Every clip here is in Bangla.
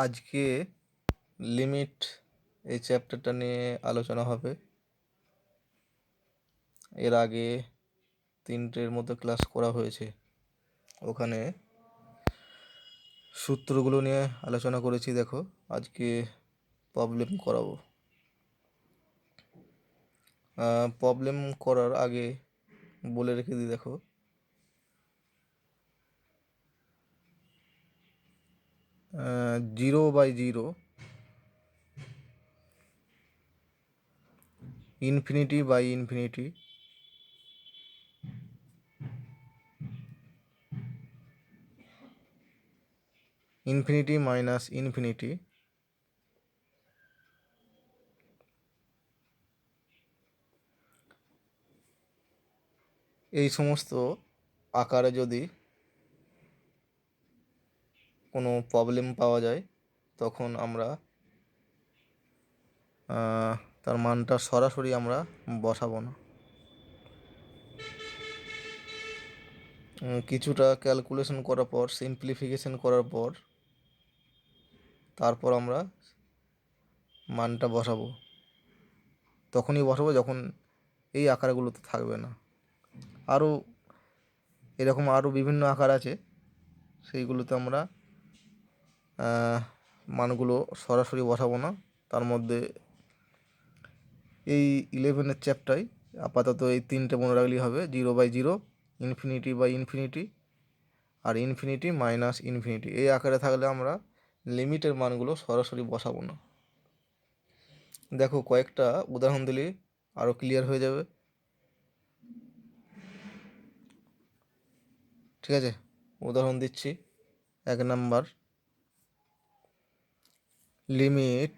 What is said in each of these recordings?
আজকে লিমিট এই চ্যাপ্টারটা নিয়ে আলোচনা হবে। এর আগে 3টের মতো ক্লাস করা হয়েছে, ওখানে সূত্রগুলো নিয়ে আলোচনা করেছি। দেখো, আজকে প্রবলেম করাবো। প্রবলেম করার আগে বলে রেখে দিই, দেখো 0/0, ইনফিনিটি/ইনফিনিটি, ইনফিনিটি-ইনফিনিটি, এই সমস্ত আকারে যদি কোনো প্রবলেম পাওয়া যায়, তখন আমরা তার মানটা সরাসরি আমরা বসাবো না। কিছুটা ক্যালকুলেশন করার পর, সিম্পলিফিকেশন করার পর, তারপর আমরা মানটা বসাবো। তখনই বসাবো যখন এই আকারগুলোতে থাকবে না। আরও এরকম আরও বিভিন্ন আকার আছে, সেইগুলোতে আমরা মানগুলো সরাসরি বসাবো না। তার মধ্যে এই 11-এর চ্যাপ্টারে আপাতত এই 3টে মনে রাখলেই হবে: 0/0, ইনফিনিটি/ইনফিনিটি, আর ইনফিনিটি-ইনফিনিটি। এই আকারে থাকলে আমরা লিমিটের মানগুলো সরাসরি বসাবো না। দেখো, কয়েকটা উদাহরণ দিলে আরও ক্লিয়ার হয়ে যাবে। ঠিক আছে, উদাহরণ দিচ্ছি। 1 number, limit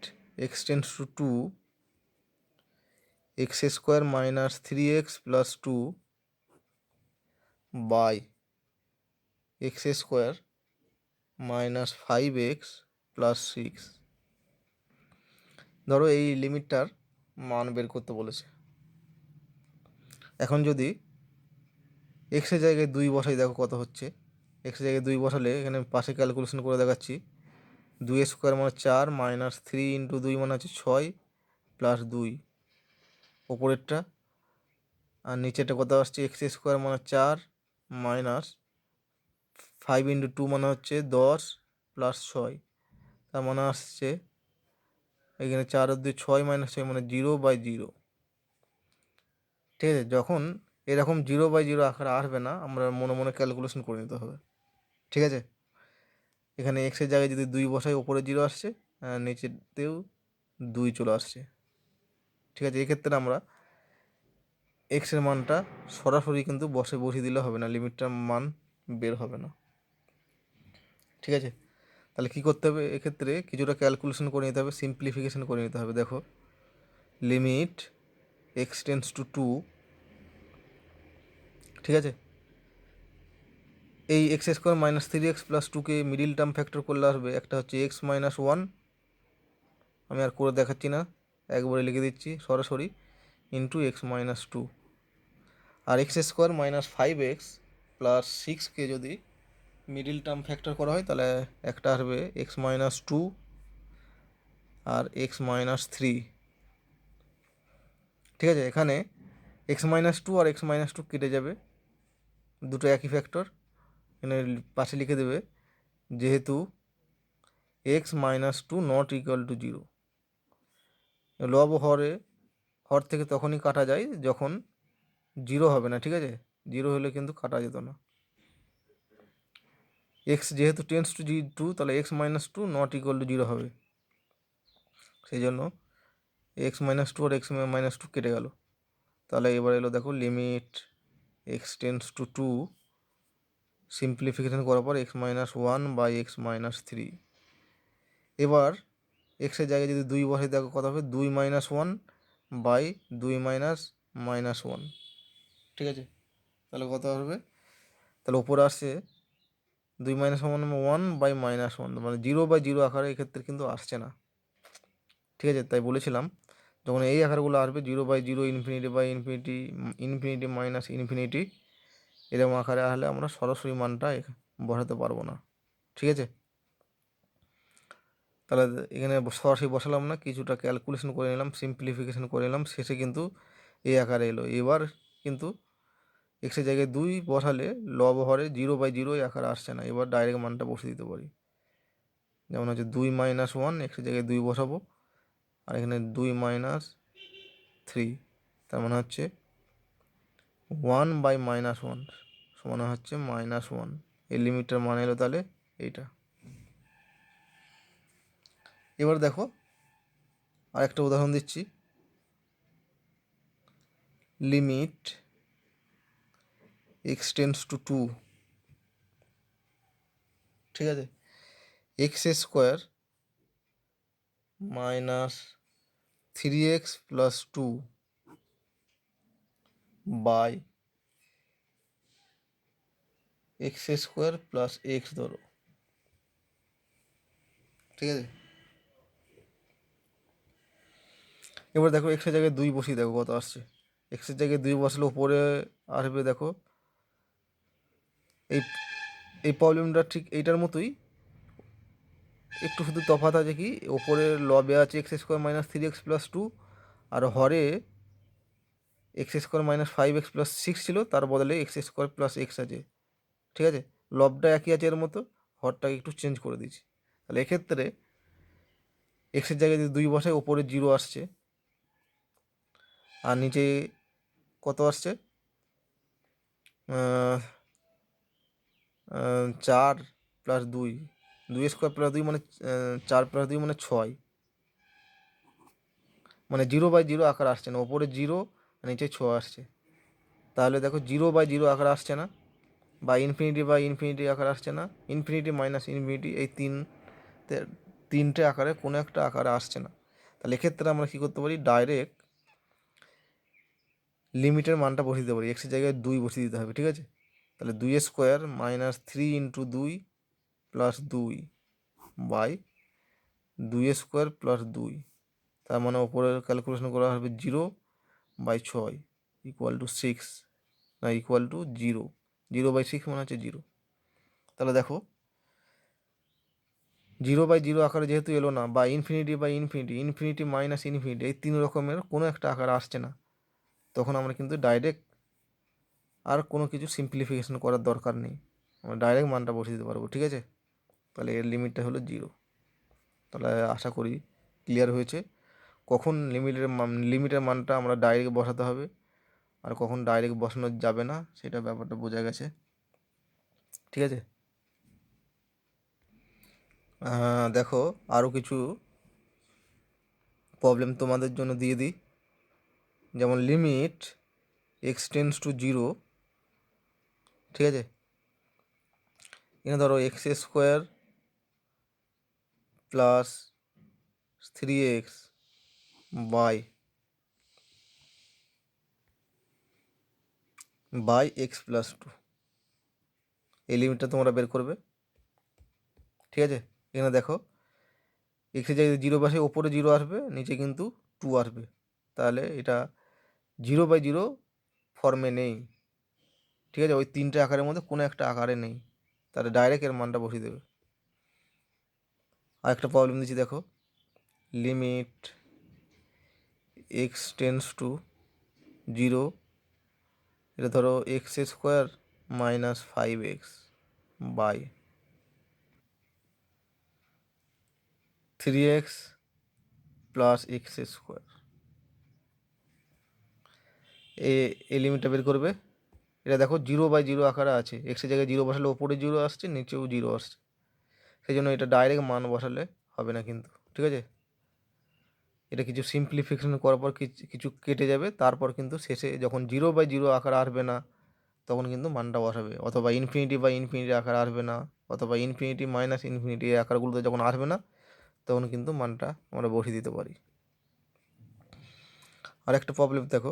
x tends to 2, x² - 3x + 2 by x² - 5x + 6। ধরো এই লিমিটটার মান বের করতে বলেছে। এখন যদি এক্সের জায়গায় 2 বসাই, দেখো কত হচ্ছে। এক্সের জায়গায় 2 বসালে এখানে পাশে ক্যালকুলেশন করে দেখাচ্ছি। 2² মানে 4, -3 × 2 মানে হচ্ছে 6, +2 ওপরেরটা। আর নিচেরটা কত আসছে? x² মানে 4, -5 × 2 মানে হচ্ছে 10, +6। তার মানে আসছে এখানে 4 আর 2 6, -6 মানে 0/0। ঠিক আছে, যখন এরকম 0/0 আকারে আসবে না, আমরা মনে মনে ক্যালকুলেশন করে নিতে হবে। ঠিক আছে, এখানে এক্সের জায়গায় যদি 2 বসাই, ওপরে 0 আসছে, নিচেতেও 2 চলে আসছে। ঠিক আছে, এক্ষেত্রে আমরা এক্সের মানটা সরাসরি কিন্তু বসিয়ে দিলে হবে না, লিমিটটার মান বের হবে না। ঠিক আছে, তাহলে কী করতে হবে? এক্ষেত্রে কিছুটা ক্যালকুলেশন করে নিতে হবে, সিম্পলিফিকেশন করে নিতে হবে। দেখো, লিমিট x টেন্ডস টু 2, ঠিক আছে, এই x² - 3x + 2কে middle term factor করলে আসবে একটা হচ্ছে x - 1, আমি আর করে দেখাচ্ছি না, একবারে লিখে দিচ্ছি সরাসরি, ইন্টু x - 2। আর x² - 5x + 6কে যদি মিডিল টার্ম ফ্যাক্টর করা হয়, তাহলে একটা আসবে x - 2 আর x - 3। ঠিক আছে, এখানে x - 2 আর x - 2 কেটে যাবে, দুটো একই ফ্যাক্টর। এখানে পাশে লিখে দেবে, যেহেতু x - 2 ≠ 0। লব হর থেকে তখনই কাটা যায় যখন 0 হবে না। ঠিক আছে, 0 হলে কিন্তু কাটা যেত না। x যেহেতু টেন্ডস টু 2, তাহলে x - 2 ≠ 0 হবে। সেই জন্য x - 2 আর x - 2 কেটে গেল। তাহলে এবার এলো, দেখো, limit x tends to 2, simplification করার পর x - 1 বাই x - 3। এবার এক্সের জায়গায় যদি 2 বসে, দেখো কত হবে? 2 - 1 বাই 2 - -1। ঠিক আছে, তাহলে কত হবে? তাহলে ওপরে আসছে 2 - 1 বাই -1, মানে 0/0 আকারে এক্ষেত্রে কিন্তু আসছে না। ঠিক আছে, তাই বলেছিলাম যখন এই আকারগুলো আসবে 0/0, ইনফিনিটি/ইনফিনিটি, ইনফিনিটি - এরকম আকারে আসলে আমরা সরাসরি মানটা বসাতে পারবো না। ঠিক আছে, তাহলে এখানে সরাসরি বসালাম না, কিছুটা ক্যালকুলেশন করে নিলাম, সিম্পলিফিকেশন করে নিলাম, শেষে কিন্তু এই আকারে এলো। এবার কিন্তু এক্সের জায়গায় 2 বসালে লব হরে 0/0 এই আকারে আসছে না, এবার ডাইরেক্ট মানটা বসিয়ে দিতে পারি। যেমন হচ্ছে 2 - 1, এক্সের জায়গায় 2 বসাবো, আর এখানে 2 - 3, তার মানে হচ্ছে 1/-1 সমান হচ্ছে -1। এই লিমিটটার মান এলো তাহলে এইটা। এবার দেখো আরেকটা উদাহরণ দিচ্ছি। লিমিট x টেন্ডস টু 2, ঠিক আছে, x² - 3x + 2 by x² + x ধরো, ঠিক আছে। এবার দেখো এক্সের জায়গায় 2 বসিয়ে দেখো কত আসছে। এক্সের জায়গায় 2 বসালে উপরে আসবে দেখো, এই এই প্রবলেমটা ঠিক এইটার মতোই, একটু শুধু তফাৎ আছে কি, ওপরে লবে আছে x² - 3x + 2, আর হরে x² - 5x + 6 ছিল, তার বদলে x² + x আছে, ঠিক আছে। লবটা একই আছে এর মতো, হরটাকে একটু চেঞ্জ করে দিয়েছি। তাহলে এক্ষেত্রে এক্সের জায়গায় যদি 2 বসায় ওপরে 0 আসছে, আর নিচে কত আসছে, 4 + 2, 2² + 2 মানে 4 + 2 মানে 6, মানে 0/0 আকার আসছে না, ওপরে 0 নিচে 6 আসছে। তাহলে দেখো 0/0 আকার আসছে না, বা ইনফিনিটি আকার আসছে না, ইনফিনিটি মাইনাস ইনফিনিটি, এই তিনটে আকারে কোনো একটা আকারে আসছে না। তাহলে এক্ষেত্রে আমরা কী করতে পারি, ডাইরেক্ট লিমিটের মানটা বসিয়ে দিতে পারি। এক্সের জায়গায় 2 বসিয়ে দিতে হবে, ঠিক আছে। তাহলে 2² - 3 × 2 + 2 বাই 2² + 2, তার মানে ওপরে ক্যালকুলেশন করা হবে 0/6 = 6, না = 0, 0/6 মানে হচ্ছে 0। তাহলে দেখো 0/0 আকারে যেহেতু এলো না, বা ইনফিনিটি মাইনাস ইনফিনিটি, এই 3 রকমের কোনো একটা আকার আসছে না, তখন আমরা কিন্তু ডাইরেক্ট আর কোনো কিছু সিম্পলিফিকেশন করার দরকার নেই, আমরা ডাইরেক্ট মানটা বসিয়ে দিতে পারবো, ঠিক আছে। তাহলে এর লিমিটটা হলো 0। তাহলে আশা করি ক্লিয়ার হয়েছে কখন লিমিটের মানটা আমরা ডাইরেক্ট বসাতে হবে আর কখন ডাইরেক্ট বসানো যাবে না, সেটা ব্যাপারটা বোঝা গেছে, ঠিক আছে। দেখো আরও কিছু প্রবলেম তোমাদের জন্য দিয়ে দিই। যেমন লিমিট x টেন্ডস টু 0, ঠিক আছে। এখানে ধরো x² + 3x বাই x + 2, এই লিমিটটা তোমরা বের করবে, ঠিক আছে। এখানে দেখো এক্সের জায়গায় 0 বসে ওপরে 0 আসবে, নিচে কিন্তু 2 আসবে, তাহলে এটা 0/0 ফর্মে নেই, ঠিক আছে। ওই তিনটে আকারের মধ্যে কোনো একটা আকারে নেই, তাহলে ডাইরেক্ট এর মানটা বসিয়ে দেবে। আর একটা প্রবলেম দিচ্ছি দেখো, লিমিট x টেন্ডস টু 0, এটা ধরো x² - 5x by 3x + x², এই লিমিটটা বের করবে। এটা দেখো 0/0 আকারে আছে, এক্সের জায়গায় 0 বসালে ওপরে 0 আসছে, নিচেও 0 আসছে, সেই জন্য এটা ডাইরেক্ট মান বসালে হবে না কিন্তু, ঠিক আছে। এটা কিছু সিম্পলিফিকেশন করার পর কিছু কেটে যাবে, তারপর কিন্তু শেষে যখন 0/0 আকার আসবে না, তখন কিন্তু মানটা বসাবে, অথবা ইনফিনিটি আকার আসবে না, অথবা ইনফিনিটি মাইনাস ইনফিনিটি এই আকারগুলোতে যখন আসবে না, তখন কিন্তু মানটা আমরা বসিয়ে দিতে পারি। আর একটা প্রবলেম দেখো,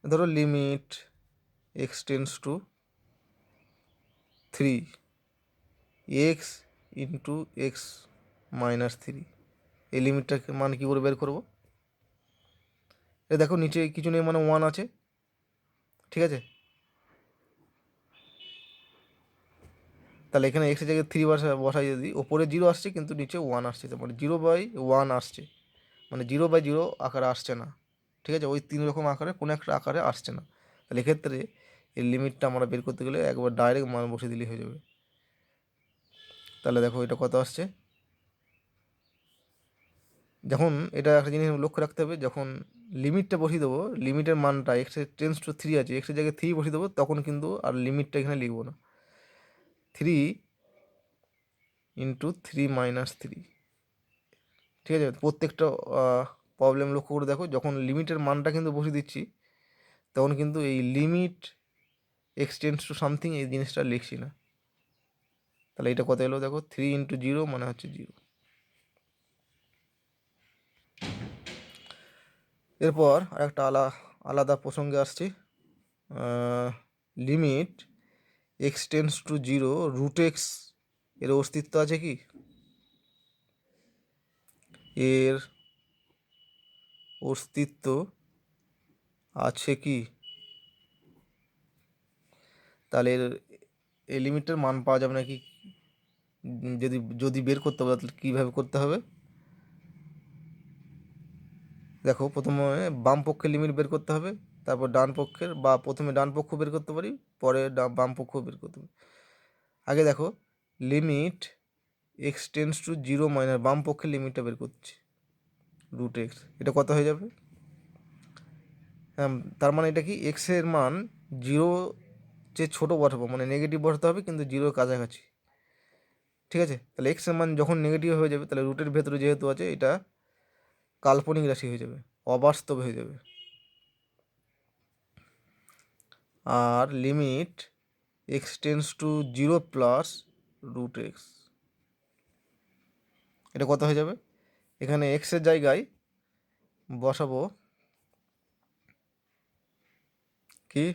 ধরো limit x tends two 3, x × x - 3, এই লিমিটটার মান কী করে বের করবো। এটা দেখো নিচে কিছু নেই, মানে 1 আছে, ঠিক আছে। তাহলে এখানে এক্সের জায়গায় 3 বসাই যদি, ওপরে 0 আসছে কিন্তু নিচে 1 আসছে, তো মানে 0/1 আসছে, মানে 0/0 আকারে আসছে না। ঠিক আছে, ওই 3 রকম আকারে কোনো একটা আকারে আসছে না। তাহলে এক্ষেত্রে এই লিমিটটা আমরা বের করতে গেলে একবার ডাইরেক্ট মান বসে দিলেই হয়ে যাবে। তাহলে দেখো এটা কত আসছে। যখন এটা একটা জিনিস লক্ষ্য রাখতে হবে, যখন লিমিটটা বসিয়ে দেবো, লিমিটের মানটা এক্সের টেন্স টু 3 আছে, এক্সের জায়গায় 3 বসিয়ে দেবো, তখন কিন্তু আর লিমিটটা এখানে লিখবো না। 3 × 3 - 3। ঠিক আছে, প্রত্যেকটা প্রবলেম লক্ষ্য করে দেখো, যখন লিমিটের মানটা কিন্তু বসিয়ে দিচ্ছি, তখন কিন্তু এই limit x tends to something এই জিনিসটা লিখছি না। তাহলে এটা কত এলো দেখো, 3 × 0 মানে হচ্ছে 0। এরপর আরেকটা আলাদা প্রসঙ্গে আসছি। Limit x tends to 0 √x এর অস্তিত্ব আছে কি? এর অস্তিত্ব আছে কি? তাহলে এই লিমিটের মান পাওয়া যাবে নাকি? যদি যদি বের করতে হবে তাহলে কীভাবে করতে হবে দেখো, প্রথমে বাম পক্ষের লিমিট বের করতে হবে, তারপর ডান পক্ষের, বা প্রথমে ডান পক্ষ বের করতে পারি, পরে বাম পক্ষ বের করতে পারি। আগে দেখো, limit x tends to 0 minus বাম পক্ষের লিমিটটা বের করছি, √x। এটা কত হয়ে যাবে? হ্যাঁ, তার মানে এটা কি, এক্সের মান 0 চেয়ে ছোটো বসাবো, মানে নেগেটিভ বসাতে হবে কিন্তু 0-এর কাছাকাছি। ঠিক আছে, তাহলে এক্সের মান যখন নেগেটিভ হয়ে যাবে, তাহলে রুটের ভেতরে যেহেতু আছে, এটা কাল্পনিক রাশি হয়ে যাবে, অবাস্তব হয়ে যাবে। আর limit x tends to 0 plus √x, এটা কত হয়ে যাবে? এখানে এক্সের জায়গায় বসাবো কি,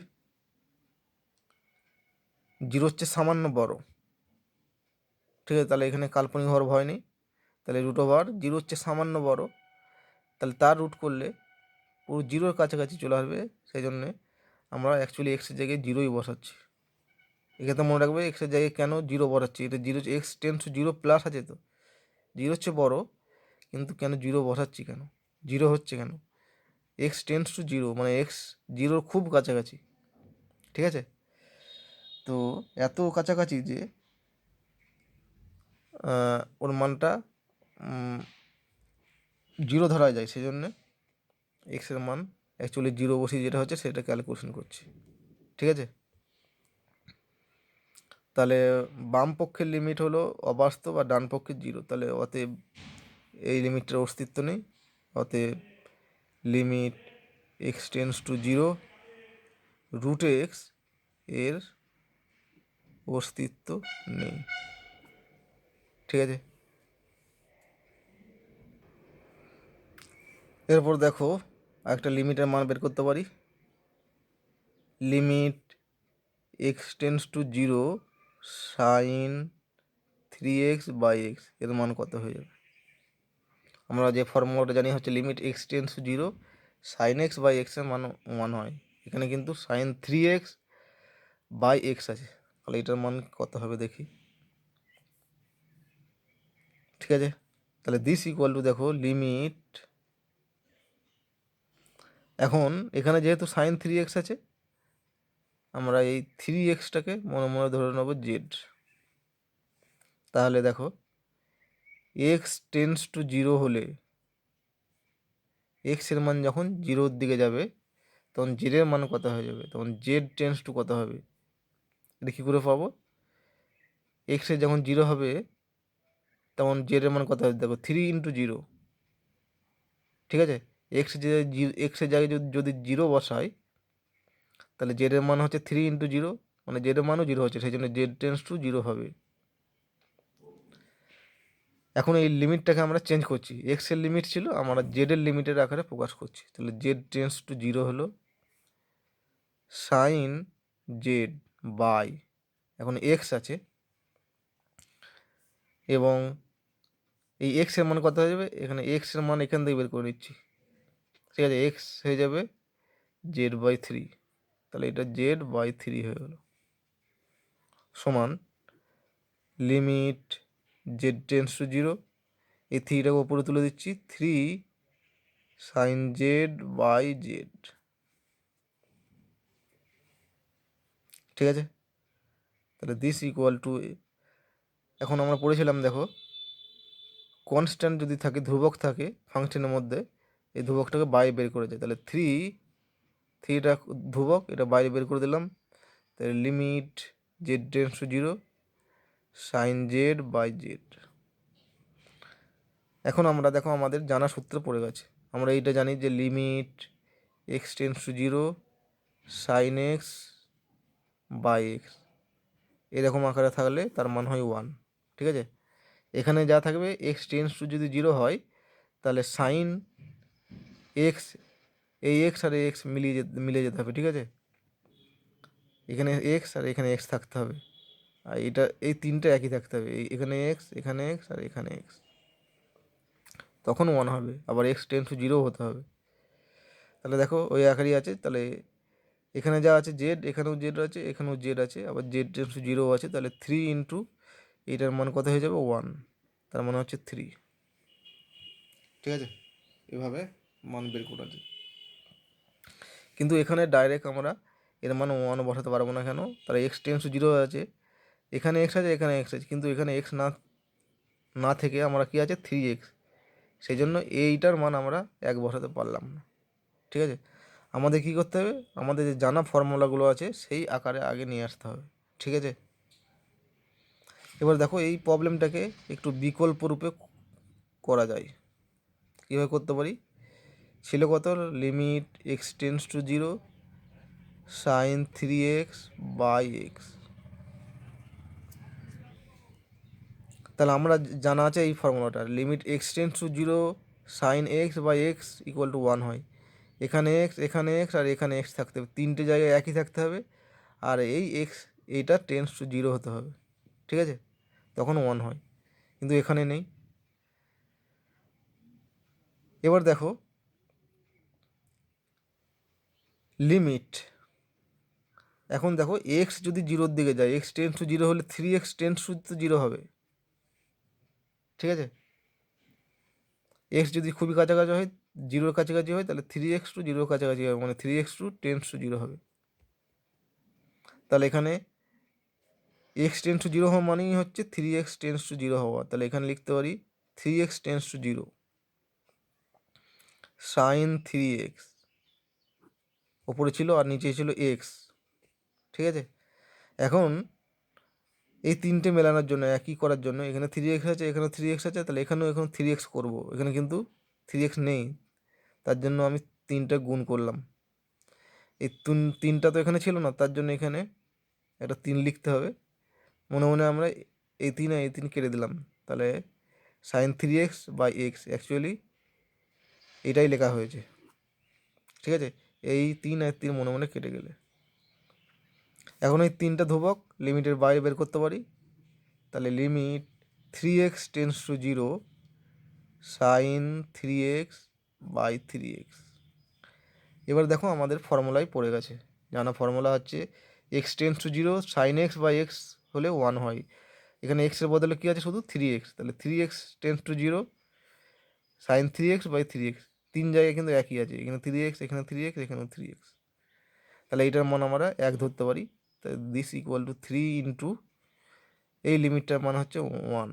0 হচ্ছে সামান্য বড়। ঠিক আছে, তাহলে এখানে কাল্পনিক হওয়ার ভয় নেই। তাহলে √0 হচ্ছে সামান্য বড়, তাহলে তার রুট করলে পুরো 0-এর কাছাকাছি চলে আসবে। সেই জন্যে আমরা অ্যাকচুয়ালি এক্সের জায়গায় 0ই বসাচ্ছি। এক্ষেত্রে মনে রাখবে এক্সের জায়গায় কেন 0 বসাচ্ছি, এটা 0 এক্স টেন্স টু 0 প্লাস আছে, তো 0 হচ্ছে বড়, কিন্তু কেন 0 বসাচ্ছি, কেন 0 হচ্ছে কেন? এক্স টেন্স টু 0 মানে এক্স 0-র খুব কাছাকাছি। ঠিক আছে, তো এত কাছাকাছি যে ওর মানটা 0 ধরা যায়, সেই জন্যে এক্সের মান অ্যাকচুয়ালি 0 বসিয়ে যেটা হচ্ছে সেটা ক্যালকুলেশন করছি। ঠিক আছে, তাহলে বাম পক্ষের লিমিট হলো অবাস্তব আর ডান পক্ষের 0, তাহলে অতএব এই লিমিটটার অস্তিত্ব নেই। অতএব limit x tends to 0 √x এর অস্তিত্ব নেই। ঠিক আছে, এরপর দেখো একটা লিমিটের মান বের করতে পারি। Limit x tends to 0 sin 3x/x এর মান কত হয়ে যাবে? আমরা যে ফর্মুলাটা জানি হচ্ছে limit x tends to 0 sin x/x এর মান হয়, এখানে কিন্তু sin 3x/x আছে, তাহলে এটার মান কত হবে দেখি। ঠিক আছে, তাহলে দিস ইকুয়াল টু, দেখো লিমিট, এখন এখানে যেহেতু sin 3x আছে, আমরা এই 3xটাকে মনে মনে ধরে নেব জেড। তাহলে দেখো এক্স টেন্স টু 0 হলে, এক্সের মান যখন 0-র দিকে যাবে তখন জেডের মান কত হয়ে যাবে, তখন জেড টেন্স টু কত হবে, এটা কী করে পাবো? এক্সের যখন 0 হবে তখন জেডের মান কত হবে, দেখো 3 × 0। ঠিক আছে, এক্সের জায়গায় যদি 0 বসাই, তাহলে জেডের মান হচ্ছে 3 × 0, মানে জেডের মানও 0 হচ্ছে, সেই জন্য জেড টেন্স টু 0 হবে। এখন এই লিমিটটাকে আমরা চেঞ্জ করছি, এক্সের লিমিট ছিল, আমরা জেডের লিমিটের আকারে প্রকাশ করছি। তাহলে জেড টেন্স টু 0 হলো sin জেড বাই, এখন এক্স আছে, এবং এই এক্সের মান কত হয়ে যাবে, এখানে এক্সের মান এখান থেকে বের করে নিচ্ছি। ঠিক আছে, এক্স হয়ে যাবে z/3, তাহলে এটা z/3 হয়ে গেল, সমান limit Z tends to zero, এই থ্রিটাকে ওপরে তুলে দিচ্ছি, 3 সাইন জেড বাই জেড। ঠিক আছে, তাহলে দিস ইকুয়াল টু, এখন আমরা পড়েছিলাম দেখো, কনস্ট্যান্ট যদি থাকে, ধ্রুবক থাকে ফাংশনের মধ্যে, এই ধ্রুবকটাকে বাইরে বের করে যায়, তাহলে থ্রিটা ধ্রুবক, এটা বাইরে বের করে দিলাম, তাহলে limit Z tends to zero sine Z by Z. এখন আমরা দেখো আমাদের জানা সূত্র পড়ে গেছে, আমরা এইটা জানি যে limit x tends to zero sine X by X এরকম আকারে থাকলে তার মান হয় 1। ঠিক আছে, এখানে যা থাকবে এক্স টেন্স টু যদি জিরো হয় তাহলে সাইন এক্স, এই এক্স আর এক্স মিলে যেতে হবে। ঠিক আছে, এখানে এক্স আর এখানে এক্স থাকতে হবে, আর এটা এই তিনটে একই থাকতে হবে, এখানে এক্স, এখানে এক্স আর এখানে এক্স, তখন 1 হবে। আবার এক্স টেন্স টু জিরো হতে হবে। তাহলে দেখো ওই আকারই আছে, তাহলে এখানে যা আছে জেড, এখানেও জেড আছে, এখানেও জেড আছে, আবার জেড টেন্স টু জিরো আছে, তাহলে 3 ইন্টু এইটার মান কত হয়ে যাবে 1, তার মানে হচ্ছে 3। ঠিক আছে, এভাবে মান বের করা যায়। কিন্তু এখানে ডাইরেক্ট আমরা এর মান 1 বসাতে পারবো না, কেন? তাহলে এক্স টেন্স টু জিরো আছে, এখানে এক্স আছে, এখানে এক্স আছে, কিন্তু এখানে এক্স না থেকে আমরা কি আছে 3x, সেই জন্য এইটার মান আমরা 1 বসাতে পারলাম না। ঠিক আছে, আমাদের কি করতে হবে, আমাদের যে জানা ফর্মুলাগুলো আছে সেই আকারে আগে নিয়ে আসতে হবে। ঠিক আছে, এবার দেখো এই প্রবলেমটাকে একটু বিকল্প রূপে করা যায়। কীভাবে করতে পারি, ছিল কত, limit x tends to zero sine 3x by X. তাহলে আমরা জানা আছে এই ফর্মুলাটা, limit x tends to zero sine X by X equal to 1 হয়। এখানে এক্স, এখানে এক্স আর এখানে এক্স থাকতে হবে, তিনটে জায়গায় একই থাকতে হবে, আর এই এক্স এইটা টেন্স টু জিরো হতে হবে। ঠিক আছে, তখন 1 হয়, কিন্তু এখানে নেই। এবার দেখো লিমিট, এখন দেখো এক্স যদি জিরোর দিকে যায়, এক্স টেন্স টু জিরো হলে 3x টেন্স টু জিরো হবে। ঠিক আছে, এক্স যদি খুবই কাছাকাছি হয়, জিরোর কাছাকাছি হয়, তাহলে 3x টু জিরোর কাছাকাছি হবে, মানে 3x to tense to zero হবে। তাহলে এখানে এক্স টেন্স টু জিরো হওয়া মানেই হচ্ছে 3x টেন্স টু জিরো হওয়া, তাহলে এখানে লিখতে পারি 3x tends to zero sine 3x, ওপরে ছিল আর নিচে ছিল এক্স। ঠিক আছে, এখন এই তিনটে মেলানোর জন্য, একই করার জন্য, এখানে 3x আছে, এখানে 3x আছে, তাহলে এখানেও 3x করবো, এখানে কিন্তু 3x নেই, তার জন্য আমি 3টা গুণ করলাম। এই তিনটা তো এখানে ছিল না, তার জন্য এখানে একটা 3 লিখতে হবে। মনে মনে আমরা এই 3 আর এই 3 কেটে দিলাম, তাহলে sign 3x by x, actually এটাই লেখা হয়েছে। ঠিক আছে, এই 3 আর 3 মনে মনে কেটে গেলে, এখন এই 3টা ধ্রুবক লিমিটের বাইরে বের করতে পারি, তাহলে limit 3x tends to zero sine 3x by 3x। এবার দেখো আমাদের ফর্মুলায় পড়ে গেছে, জানা ফর্মুলা হচ্ছে X tends to zero sine X by X হলে 1 হয়, এখানে এক্সের বদলে কী আছে, শুধু 3x, তাহলে 3x tends to zero sine 3x by 3x, তিন জায়গায় কিন্তু একই আছে, এখানে 3x, এখানে 3x, এখানেও 3x, তাহলে এইটার মান আমরা 1 ধরতে পারি। তাহলে দিস ইকুয়াল টু 3 ইন্টু এই লিমিটটার মান হচ্ছে 1,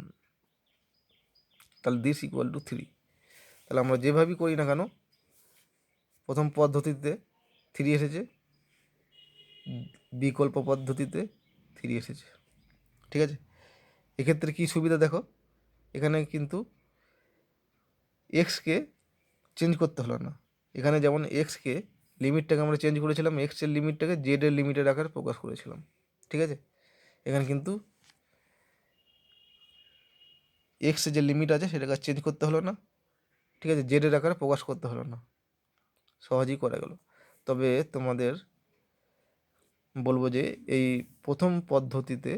তাহলে দিস ইকুয়াল টু 3। তাহলে আমরা যেভাবেই করি না কেন, প্রথম পদ্ধতিতে 3 এসেছে, বিকল্প পদ্ধতিতে 3 এসেছে। ঠিক আছে, এক্ষেত্রে কী সুবিধা দেখো, এখানে কিন্তু এক্সকে চেঞ্জ করতে হলো না, এখানে যেমন এক্সকে লিমিটটাকে আমরা চেঞ্জ করেছিলাম, এক্সের লিমিটটাকে জেডের লিমিটের আকারে প্রকাশ করেছিলাম। ঠিক আছে, এখানে কিন্তু এক্সের যে লিমিট আছে সেটাকে চেঞ্জ করতে হলো না। ঠিক আছে, জেডের আকারে প্রকাশ করতে হলো না, সহজেই করা গেল। তবে তোমাদের বলবো যে এই প্রথম পদ্ধতিতে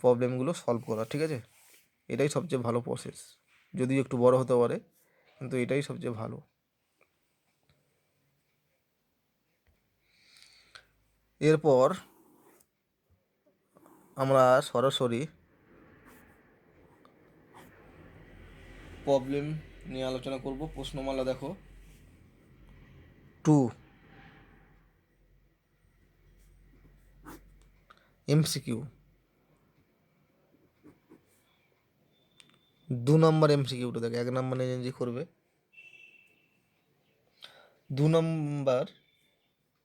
প্রবলেমগুলো সলভ করা, ঠিক আছে, এটাই সবচেয়ে ভালো প্রসেস, যদিও একটু বড় হতে পারে, কিন্তু এটাই সবচেয়ে ভালো। এরপর আমরা সরাসরি প্রবলেম নিয়ে আলোচনা করব। প্রশ্নমালা দেখো 2 এমসিকিউ, 2 নম্বর এমসিকিউটা দেখো, 1 নম্বর নিজে করবে। 2 নম্বর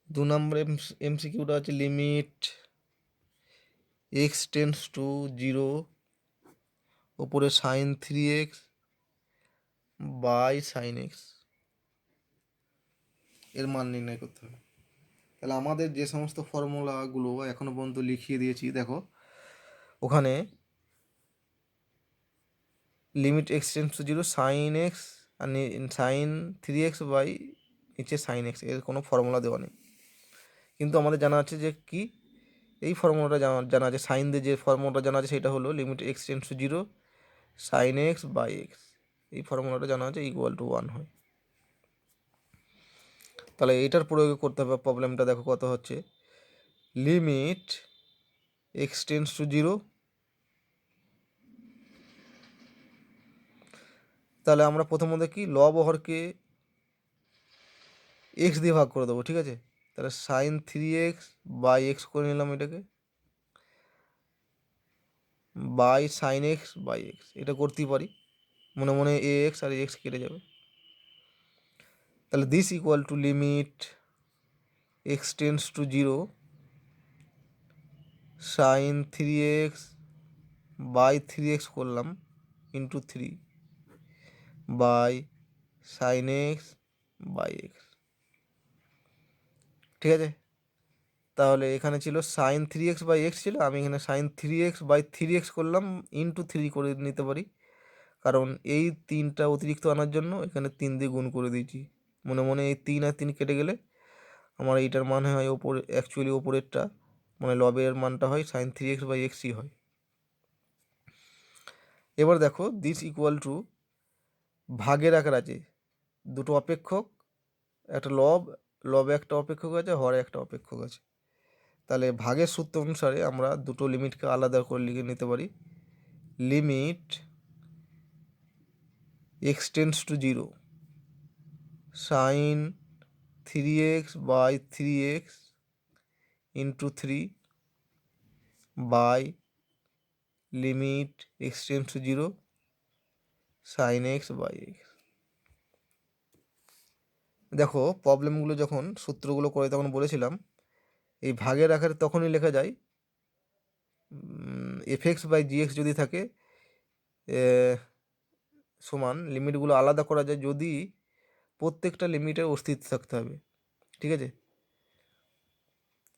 2 নম্বর এমসিকিউটা হচ্ছে লিমিট এক্স টেন্স টু 0 ওপরে sign 3x by sine X এর মান নির্ণয় করতে হবে। তাহলে আমাদের যে সমস্ত ফর্মুলাগুলো এখনো পর্যন্ত লিখিয়ে দিয়েছি দেখো, ওখানে limit x tends to 0 sine X আর সাইন 3x বাই নিচে সাইন এক্স, এর কোনো ফর্মুলা দেওয়া নেই। কিন্তু আমাদের জানা আছে যে কি, এই ফর্মুলাটা জানা আছে, সাইন দিয়ে যে ফর্মুলাটা জানা আছে সেটা হলো limit x tends to 0 sine X by X, এই ফর্মুলাটা জানা আছে ইকুয়াল টু 1 হয়। তাহলে এইটার প্রয়োগ করতে হবে। প্রবলেমটা দেখো কত হচ্ছে, লিমিট এক্স টেন্স টু 0, তাহলে আমরা প্রথমত কি লব হরকে এক্স দিয়ে ভাগ করে দেবো, ঠিক আছে। তাহলে সাইন 3x বাই এক্স করে নিলাম এটাকে, by sine X by X, এটা করতেই পারি, মনে মনে এ এক্স আর এক্স কেটে যাবে। তাহলে this equal to limit x tends to 0 sine 3x by 3x করলাম into 3 by sine X by X, ঠিক আছে। তাহলে এখানে ছিল সাইন 3x বাই এক্স ছিল, আমি এখানে সাইন 3x বাই 3x করলাম ইন্টু 3 করে নিতে পারি, কারণ এই 3টা অতিরিক্ত আনার জন্য এখানে 3 দিয়ে গুণ করে দিয়েছি। মনে মনে এই 3 আর 3 কেটে গেলে আমার এইটার মান হয় ওপরে, অ্যাকচুয়ালি ওপরেরটা মানে লবের মানটা হয় সাইন 3x বাই এক্সই হয়। এবার দেখো দিস ইকুয়াল টু ভাগের আকার আছে, দুটো অপেক্ষক, একটা লবে একটা অপেক্ষক আছে, হরে একটা অপেক্ষক আছে। তাহলে ভাগের সূত্র অনুসারে আমরা দুটো লিমিটকে আলাদা করে লিখে নিতে পারি। Limit x tends to 0 sine 3x by 3x into 3 by limit x tends to 0 sine X by X. দেখো প্রবলেমগুলো যখন সূত্রগুলো করে তখন বলেছিলাম এই ভাগের আকারে তখনই লেখা যায় এফ বাই জিএক্স যদি থাকে সমান, লিমিটগুলো আলাদা করা যায় যদি প্রত্যেকটা লিমিটের অস্তিত্ব থাকতে হবে, ঠিক আছে।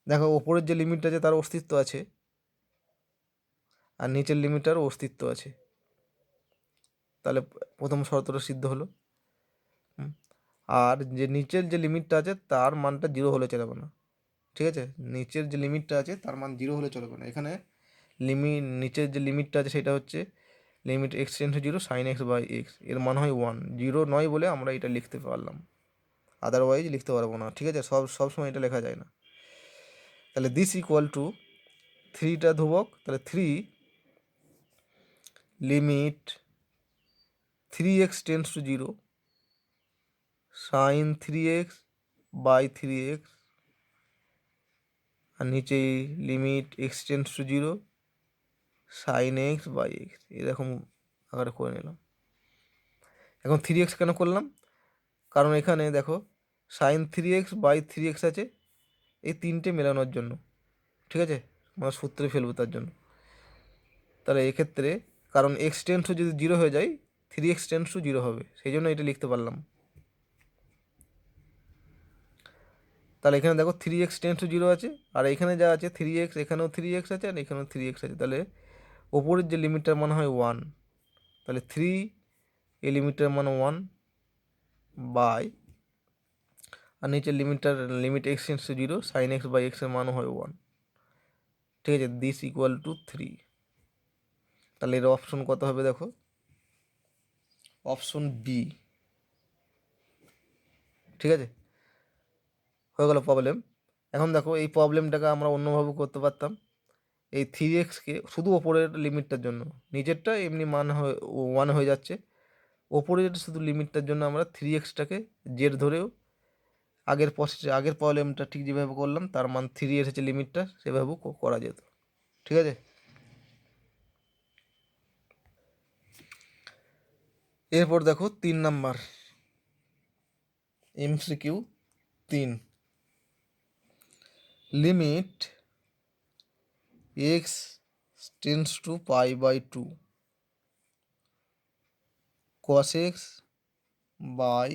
দেখো ওপরের যে লিমিটটা আছে তার অস্তিত্ব আছে, আর নিচের লিমিটটারও অস্তিত্ব আছে, তাহলে প্রথম শর্তটা সিদ্ধ হলো। আর যে নিচের যে লিমিটটা আছে তার মানটা 0 হলে চলবে না, ঠিক আছে। নিচের যে লিমিটটা আছে তার মান 0 হলে চলবে না। এখানে নিচের যে লিমিটটা আছে সেটা হচ্ছে limit x tends to 0 sine X by X, এর মান হয় 1, 0 নয় বলে আমরা এটা লিখতে পারলাম, আদারওয়াইজ লিখতে পারবো না, ঠিক আছে। সবসময় এটা লেখা যায় না। তাহলে দিস ইকুয়াল টু 3টা ধ্রুবক, তাহলে 3 limit 3x tends to 0 sine 3x by 3x, আর নিচে limit x tends to 0 sine X by X, এরকম আকারে করে নিলাম। এখন 3x কেন করলাম, কারণ এখানে দেখো সাইন 3x বাই 3x আছে, এই 3টে মেলানোর জন্য, ঠিক আছে, আমরা সূত্রে ফেলবো তার জন্য। তাহলে এক্ষেত্রে কারণ এক্স টেন্স টু যদি 0 হয়ে যায় 3x টেন্স টু 0 হবে, সেই জন্য এটা লিখতে পারলাম। তাহলে এখানে দেখো 3x টেন্স টু 0 আছে, আর এখানে যা আছে 3x, এখানেও 3x আছে আর এখানেও 3x আছে, তাহলে ওপরের যে লিমিটটার মান হয় 1, তাহলে 3 এই লিমিটটার মান 1 বাই, আর নিচের limit x tends to 0 sine X by এক্সের মানও হয় 1, ঠিক আছে। This equal to 3। তাহলে এর অপশন কত হবে দেখো, অপশন বি, ঠিক আছে। হয়ে গেল প্রবলেম। এখন দেখো এই প্রবলেমটাকে আমরা অন্যভাবে করতে পারতাম, এই 3xকে শুধু ওপরের লিমিটটার জন্য, নিচেরটা এমনি মান 1 হয়ে যাচ্ছে, ওপরে যেটা শুধু লিমিটটার জন্য আমরা 3x-টাকে জেড ধরেও আগের প্রবলেমটা ঠিক যেভাবে করলাম তার মান 3 এসেছে লিমিটটা, সেভাবেও করা যেত। ঠিক আছে, এরপর দেখো 3 number MCQ 3, limit x tends to π/2 cos x by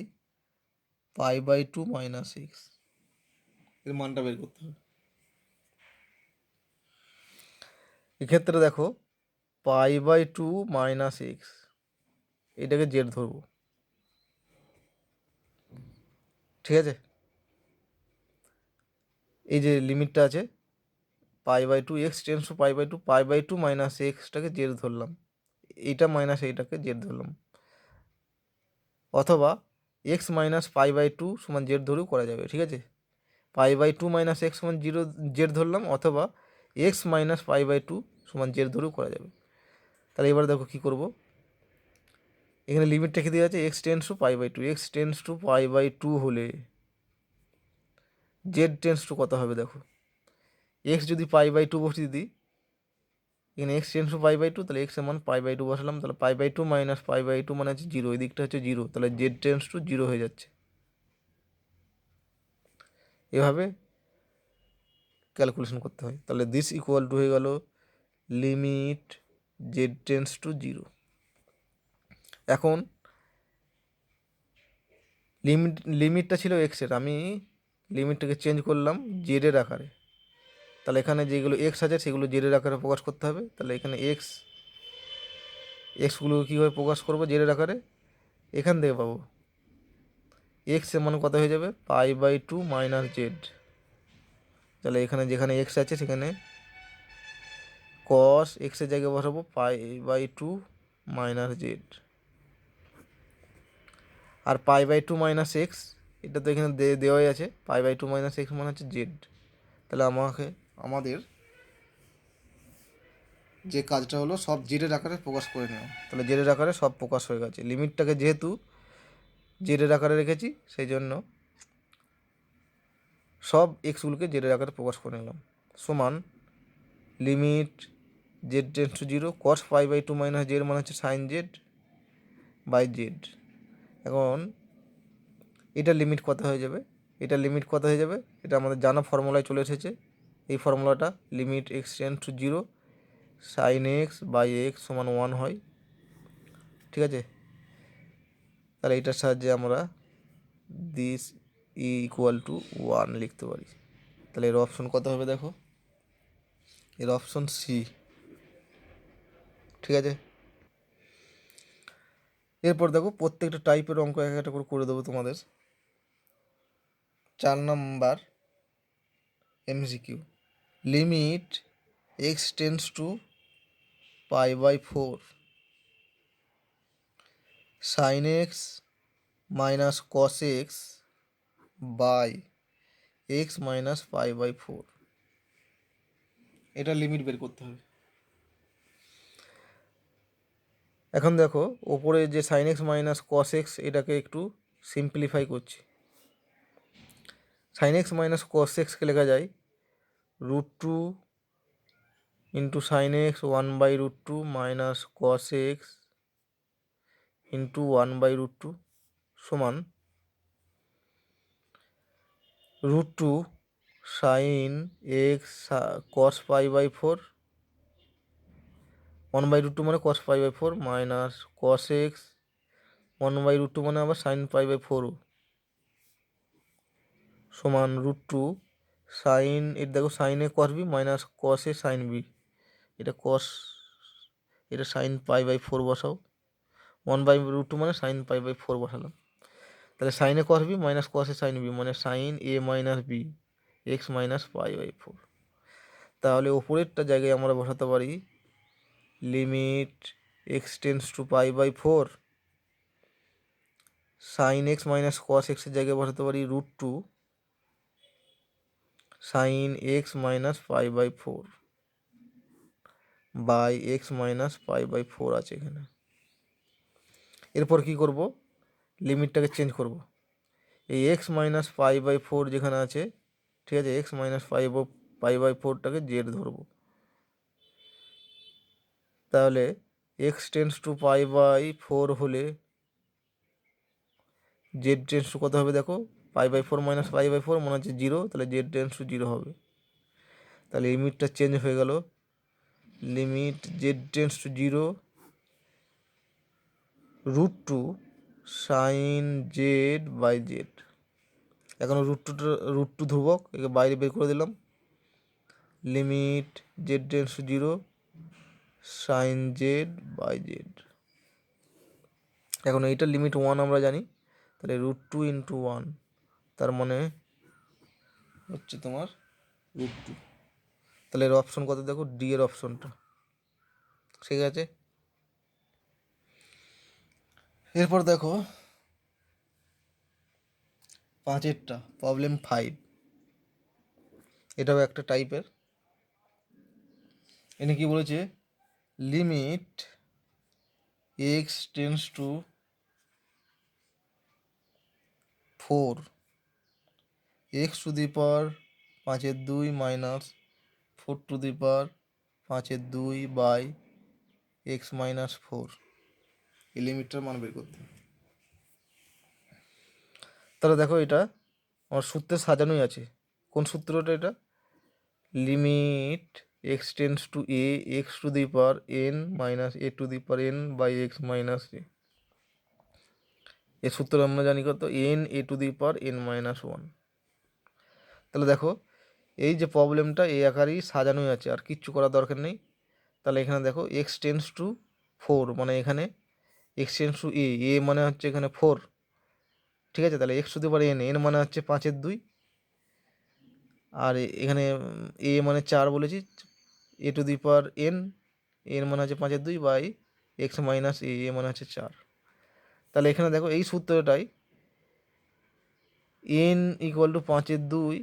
π/2 minus x, এর মানটা বের করতে হবে। এক্ষেত্রে দেখো π/2 মাইনাস এক্স, এটাকে জেড ধরবো। ঠিক আছে, এই যে লিমিটটা আছে π/2 x টেন্ডস টু π/2, π/2 মাইনাস এক্সটাকে জেড ধরলাম, এইটা মাইনাস এইটাকে জেড ধরলাম, অথবা এক্স মাইনাস π/2 সমান জেড ধরেও করা যাবে। ঠিক আছে, π/2 মাইনাস এক্স সমান জেড ধরলাম, অথবা এক্স মাইনাস π/2 সমান জেড ধরেও করা যাবে। তাহলে এবার দেখো কী করব, এখানে লিমিট রেখে দেওয়া আছে x tends to π/2, x tends to π/2 হলে জেড টেন্ডস টু কত হবে দেখো, এক্স যদি π/2 বসিয়ে দিই, এখানে এক্স টেন্ডস টু π/2, তাহলে এক্স এর মান π/2 বসালাম, তাহলে π/2 মাইনাস π/2 মানে হচ্ছে 0, এই দিকটা হচ্ছে 0, তাহলে জেড টেন্ডস টু 0 হয়ে যাচ্ছে। এভাবে ক্যালকুলেশন করতে হয়। তাহলে দিস ইকুয়াল টু হয়ে গেল লিমিট জেড টেন্ডস টু 0। এখন লিমিটটা ছিল এক্সের, আমি লিমিটটাকে চেঞ্জ করলাম জেডের আকারে, তাহলে এখানে যেগুলো এক্স আছে সেগুলো জেডের আকারে প্রকাশ করতে হবে। তাহলে এখানে এক্সগুলো কীভাবে প্রকাশ করবো জেডের আকারে, এখান থেকে পাবো এক্স এর মান কত হয়ে যাবে π/2 মাইনাস জেড। তাহলে এখানে যেখানে এক্স আছে সেখানে কস এক্সের জায়গায় বসাবো π/2 মাইনাস জেড, আর π/2 মাইনাস এক্স এটা তো এখানে দেওয়াই আছে, π/2 মাইনাস এক্স মানে হচ্ছে জেড। তাহলে আমাদের যে কাজটা হলো সব জেডের আকারে প্রকাশ করে নেওয়া। তাহলে জেডের আকারে সব প্রকাশ হয়ে গেছে, লিমিটটাকে যেহেতু জেডের আকারে রেখেছি সেই জন্য সব এক্সগুলোকে জেডের আকারে প্রকাশ করে নিলাম। সমান limit z tends to 0 cos π/2 minus z মানে হচ্ছে সাইন জেড বাই জেড। এখন এটার লিমিট কত হয়ে যাবে, এটা আমাদের জানা ফর্মুলায় চলে এসেছে। এই ফর্মুলাটা limit x tends to 0 sine X by X সমান 1 হয়। ঠিক আছে, তাহলে এটার সাহায্যে আমরা দিস ইকুয়াল টু 1 লিখতে পারি। তাহলে এর অপশন কত হবে দেখো, এর অপশন সি। ঠিক আছে, এরপর দেখো প্রত্যেকটা টাইপের অঙ্ক এক একটা করে দেবো তোমাদের। 4 number MCQ, limit x tends to π/4 sine x minus cos x by x minus π/4, এটা লিমিট বের করতে হবে। এখন দেখো ওপরে যে sine x minus cos X এটাকে একটু সিম্পলিফাই করছি। সাইন এক্স মাইনাস কস এক্সকে লেখা যায় √2 into sine x 1/√2 minus cos x into 1/√2 সমান √2 সাইন এক্স কস π/4, 1/√2 মানে কস π/4 মাইনাস কস এক্স 1/√2 মানে আবার সাইন π/4 সমান √2 সাইন, এটা দেখো sine A cos B minus cos A sine B, এটা সাইন π/4 বসাও, 1/√2 মানে সাইন π/4 বসালাম। তাহলে sine A cos B minus cos A sine B মানে sine A minus B x minus π/4। তাহলে ওপরেরটা জায়গায় আমরা বসাতে পারি limit x tends to π/4 sine x minus cos এক্সের জায়গায় বসাতে পারি √2 sine x minus π/4 by x minus π/4 আছে এখানে। এরপর কি করব, লিমিটটাকে চেঞ্জ করব। এই x minus pi by four যেখানে আছে, ঠিক আছে, এক্স মাইনাস পাই বাই ফোরটাকে জেড ধরবো। তাহলে x tends to pi by four হলে জেড টেন্স টু কত হবে দেখো, pi by four minus pi by four মনে হচ্ছে জিরো, তাহলে জেড টেন্স টু জিরো হবে। তাহলে লিমিটটা চেঞ্জ হয়ে গেল, limit Z tends to zero root two sine Z by Z. এখন রুট টু ধ্রুবক, একে বাইরে বের করে দিলাম। Limit Z tends to zero sine Z by Z. এখন এইটার লিমিট ওয়ান আমরা জানি, তাহলে রুট টু ইন্টু ওয়ান, তার মানে হচ্ছে তোমার রুট টু। তাহলে এর অপশন কত দেখো, ডি এর অপশনটা, ঠিক আছে। এরপর দেখো পাঁচেরটা, প্রবলেম 5, এটাও একটা টাইপের। এনে কি বলেছে, limit x tends to 4 X to the power 5/2 minus 4 to the power 5/2 by x minus 4, এই লিমিটটার মান বের করতে। তাহলে দেখো এটা আমার সূত্রে সাজানোই আছে। কোন সূত্রটা এটা, limit x tends to A x to the power N minus A to the power N by x minus a. এর সূত্র আমরা জানি কত, n a to the power N minus one. তাহলে দেখো এই যে প্রবলেমটা এই আকারেই সাজানোই আছে, আর কিচ্ছু করার দরকার নেই। তাহলে এখানে দেখো এক্স টেন্স টু 4, মানে এখানে এক্স টেন্স টু এ মানে হচ্ছে এখানে 4, ঠিক আছে। তাহলে x to the power n, n মানে হচ্ছে 5/2, আর এখানে এ মানে 4 বলেছি, a to the power n, n মানে হচ্ছে 5/2 by x minus a, a মানে হচ্ছে 4। তাহলে এখানে দেখো এই সূত্রটাই এন ইকুয়াল টু 5/2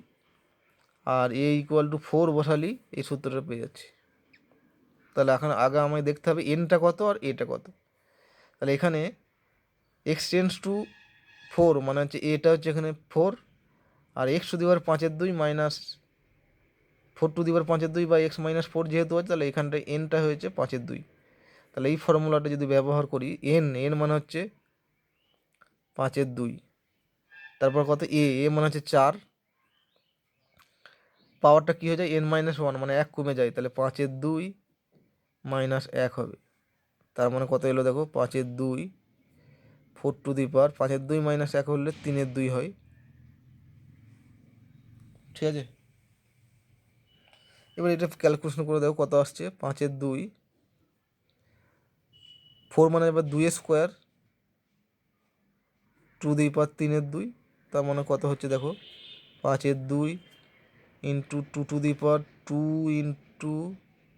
আর এ ইকুয়াল টু 4 বসালি এই সূত্রটা পেয়ে যাচ্ছি। তাহলে এখন আগে আমায় দেখতে হবে এনটা কত আর এটা কত। তাহলে এখানে এক্স টেন্স টু 4 মানে হচ্ছে এটা হচ্ছে এখানে 4, আর x to the power 5/2 minus 4 to the power 5/2 বা এক্স মাইনাস 4 যেহেতু আছে, তাহলে এখানটায় এনটা হয়েছে 5/2। তাহলে এই ফর্মুলাটা যদি ব্যবহার করি, এন এন মানে হচ্ছে 5/2, তারপর কত এ এ মানে হচ্ছে 4, পাওয়ারটা কী হয়ে যায় এন মাইনাস ওয়ান, মানে 1 কমে যায়, তাহলে 5/2 মাইনাস 1 হবে। তার মানে কত এলো দেখো, 5/2 4 টু দি পাওয়ার 5/2 মাইনাস 1 হলে 3/2 হয়, ঠিক আছে। এবার এটা ক্যালকুলেশন করে দেখো কত আসছে, 5/2 4 মানে এবার 2 স্কোয়ার টু দি পাওয়ার 3/2, তার মানে কত হচ্ছে দেখো, 5/2 into 2 to the power 2 into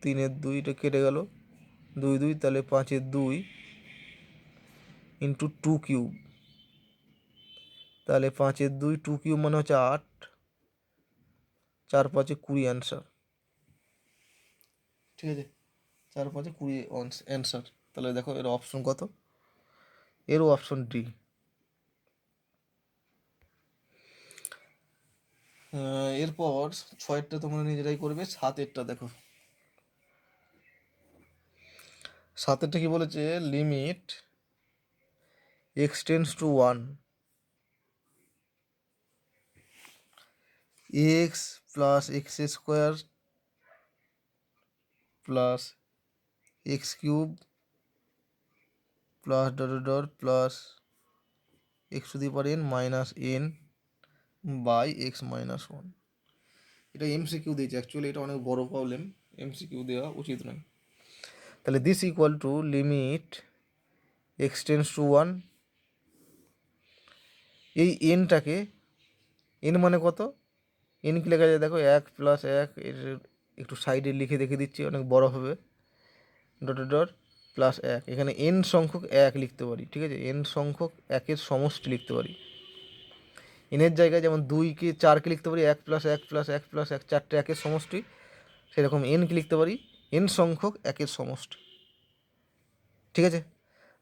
3/2, এটা কেটে গেল 2 2, তাহলে 5/2 ইন্টু 2 কিউব, তাহলে 5/2 2 কিউব মানে হচ্ছে 8, 4 5 20 অ্যান্সার, ঠিক আছে। 4 5 20 অ্যান্সার। তাহলে দেখো এর অপশন কত, এরও অপশন ডি। এরপর 6এরটা তোমরা নিজেরাই করবে। 7এরটা দেখো, 7এরটা কি বলেছে, limit x tends to 1 X plus X square plus X cube plus dot dot plus X to the power N minus N by x minus one. এটা এমসিকিউ দিয়েছে, অ্যাকচুয়ালি এটা অনেক বড় প্রবলেম, এমসিকিউ দেওয়া উচিত নয়। তাহলে this equal to limit x tends to 1, এই এনটাকে, এন মানে কত, এন কি লেখা যায় দেখো, 1 প্লাস 1, এর একটু সাইডে লিখে দেখে দিচ্ছি, অনেক বড় হবে, ডট ডট প্লাস 1, এখানে এন সংখ্যক 1 লিখতে পারি, ঠিক আছে, এন সংখ্যক 1-এর সমষ্টি লিখতে পারি। এনের জায়গায় যেমন 2কে 4কে লিখতে পারি 1 প্লাস 1 প্লাস 1 প্লাস 1, 4টে 1-এর সমষ্টি, সেরকম এনকে লিখতে পারি এন সংখ্যক 1-এর সমষ্টি, ঠিক আছে।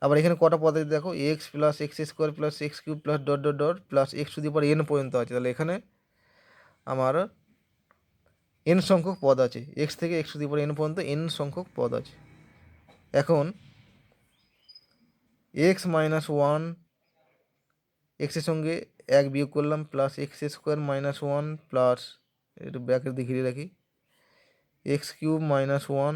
আবার এখানে কটা পদ আছে দেখো, x plus X square plus X cube plus dot dot dot plus X to the power N পর্যন্ত আছে। তাহলে এখানে আমার এন সংখ্যক পদ আছে, এক্স থেকে x to the power N পর্যন্ত এন সংখ্যক পদ আছে। এখন এক্স মাইনাস ওয়ান, এক্সের সঙ্গে এক বিয়োগ করলাম, plus X square minus one plus, একটু ব্র্যাকেট দিয়ে ঘিরে রাখি, x cube minus one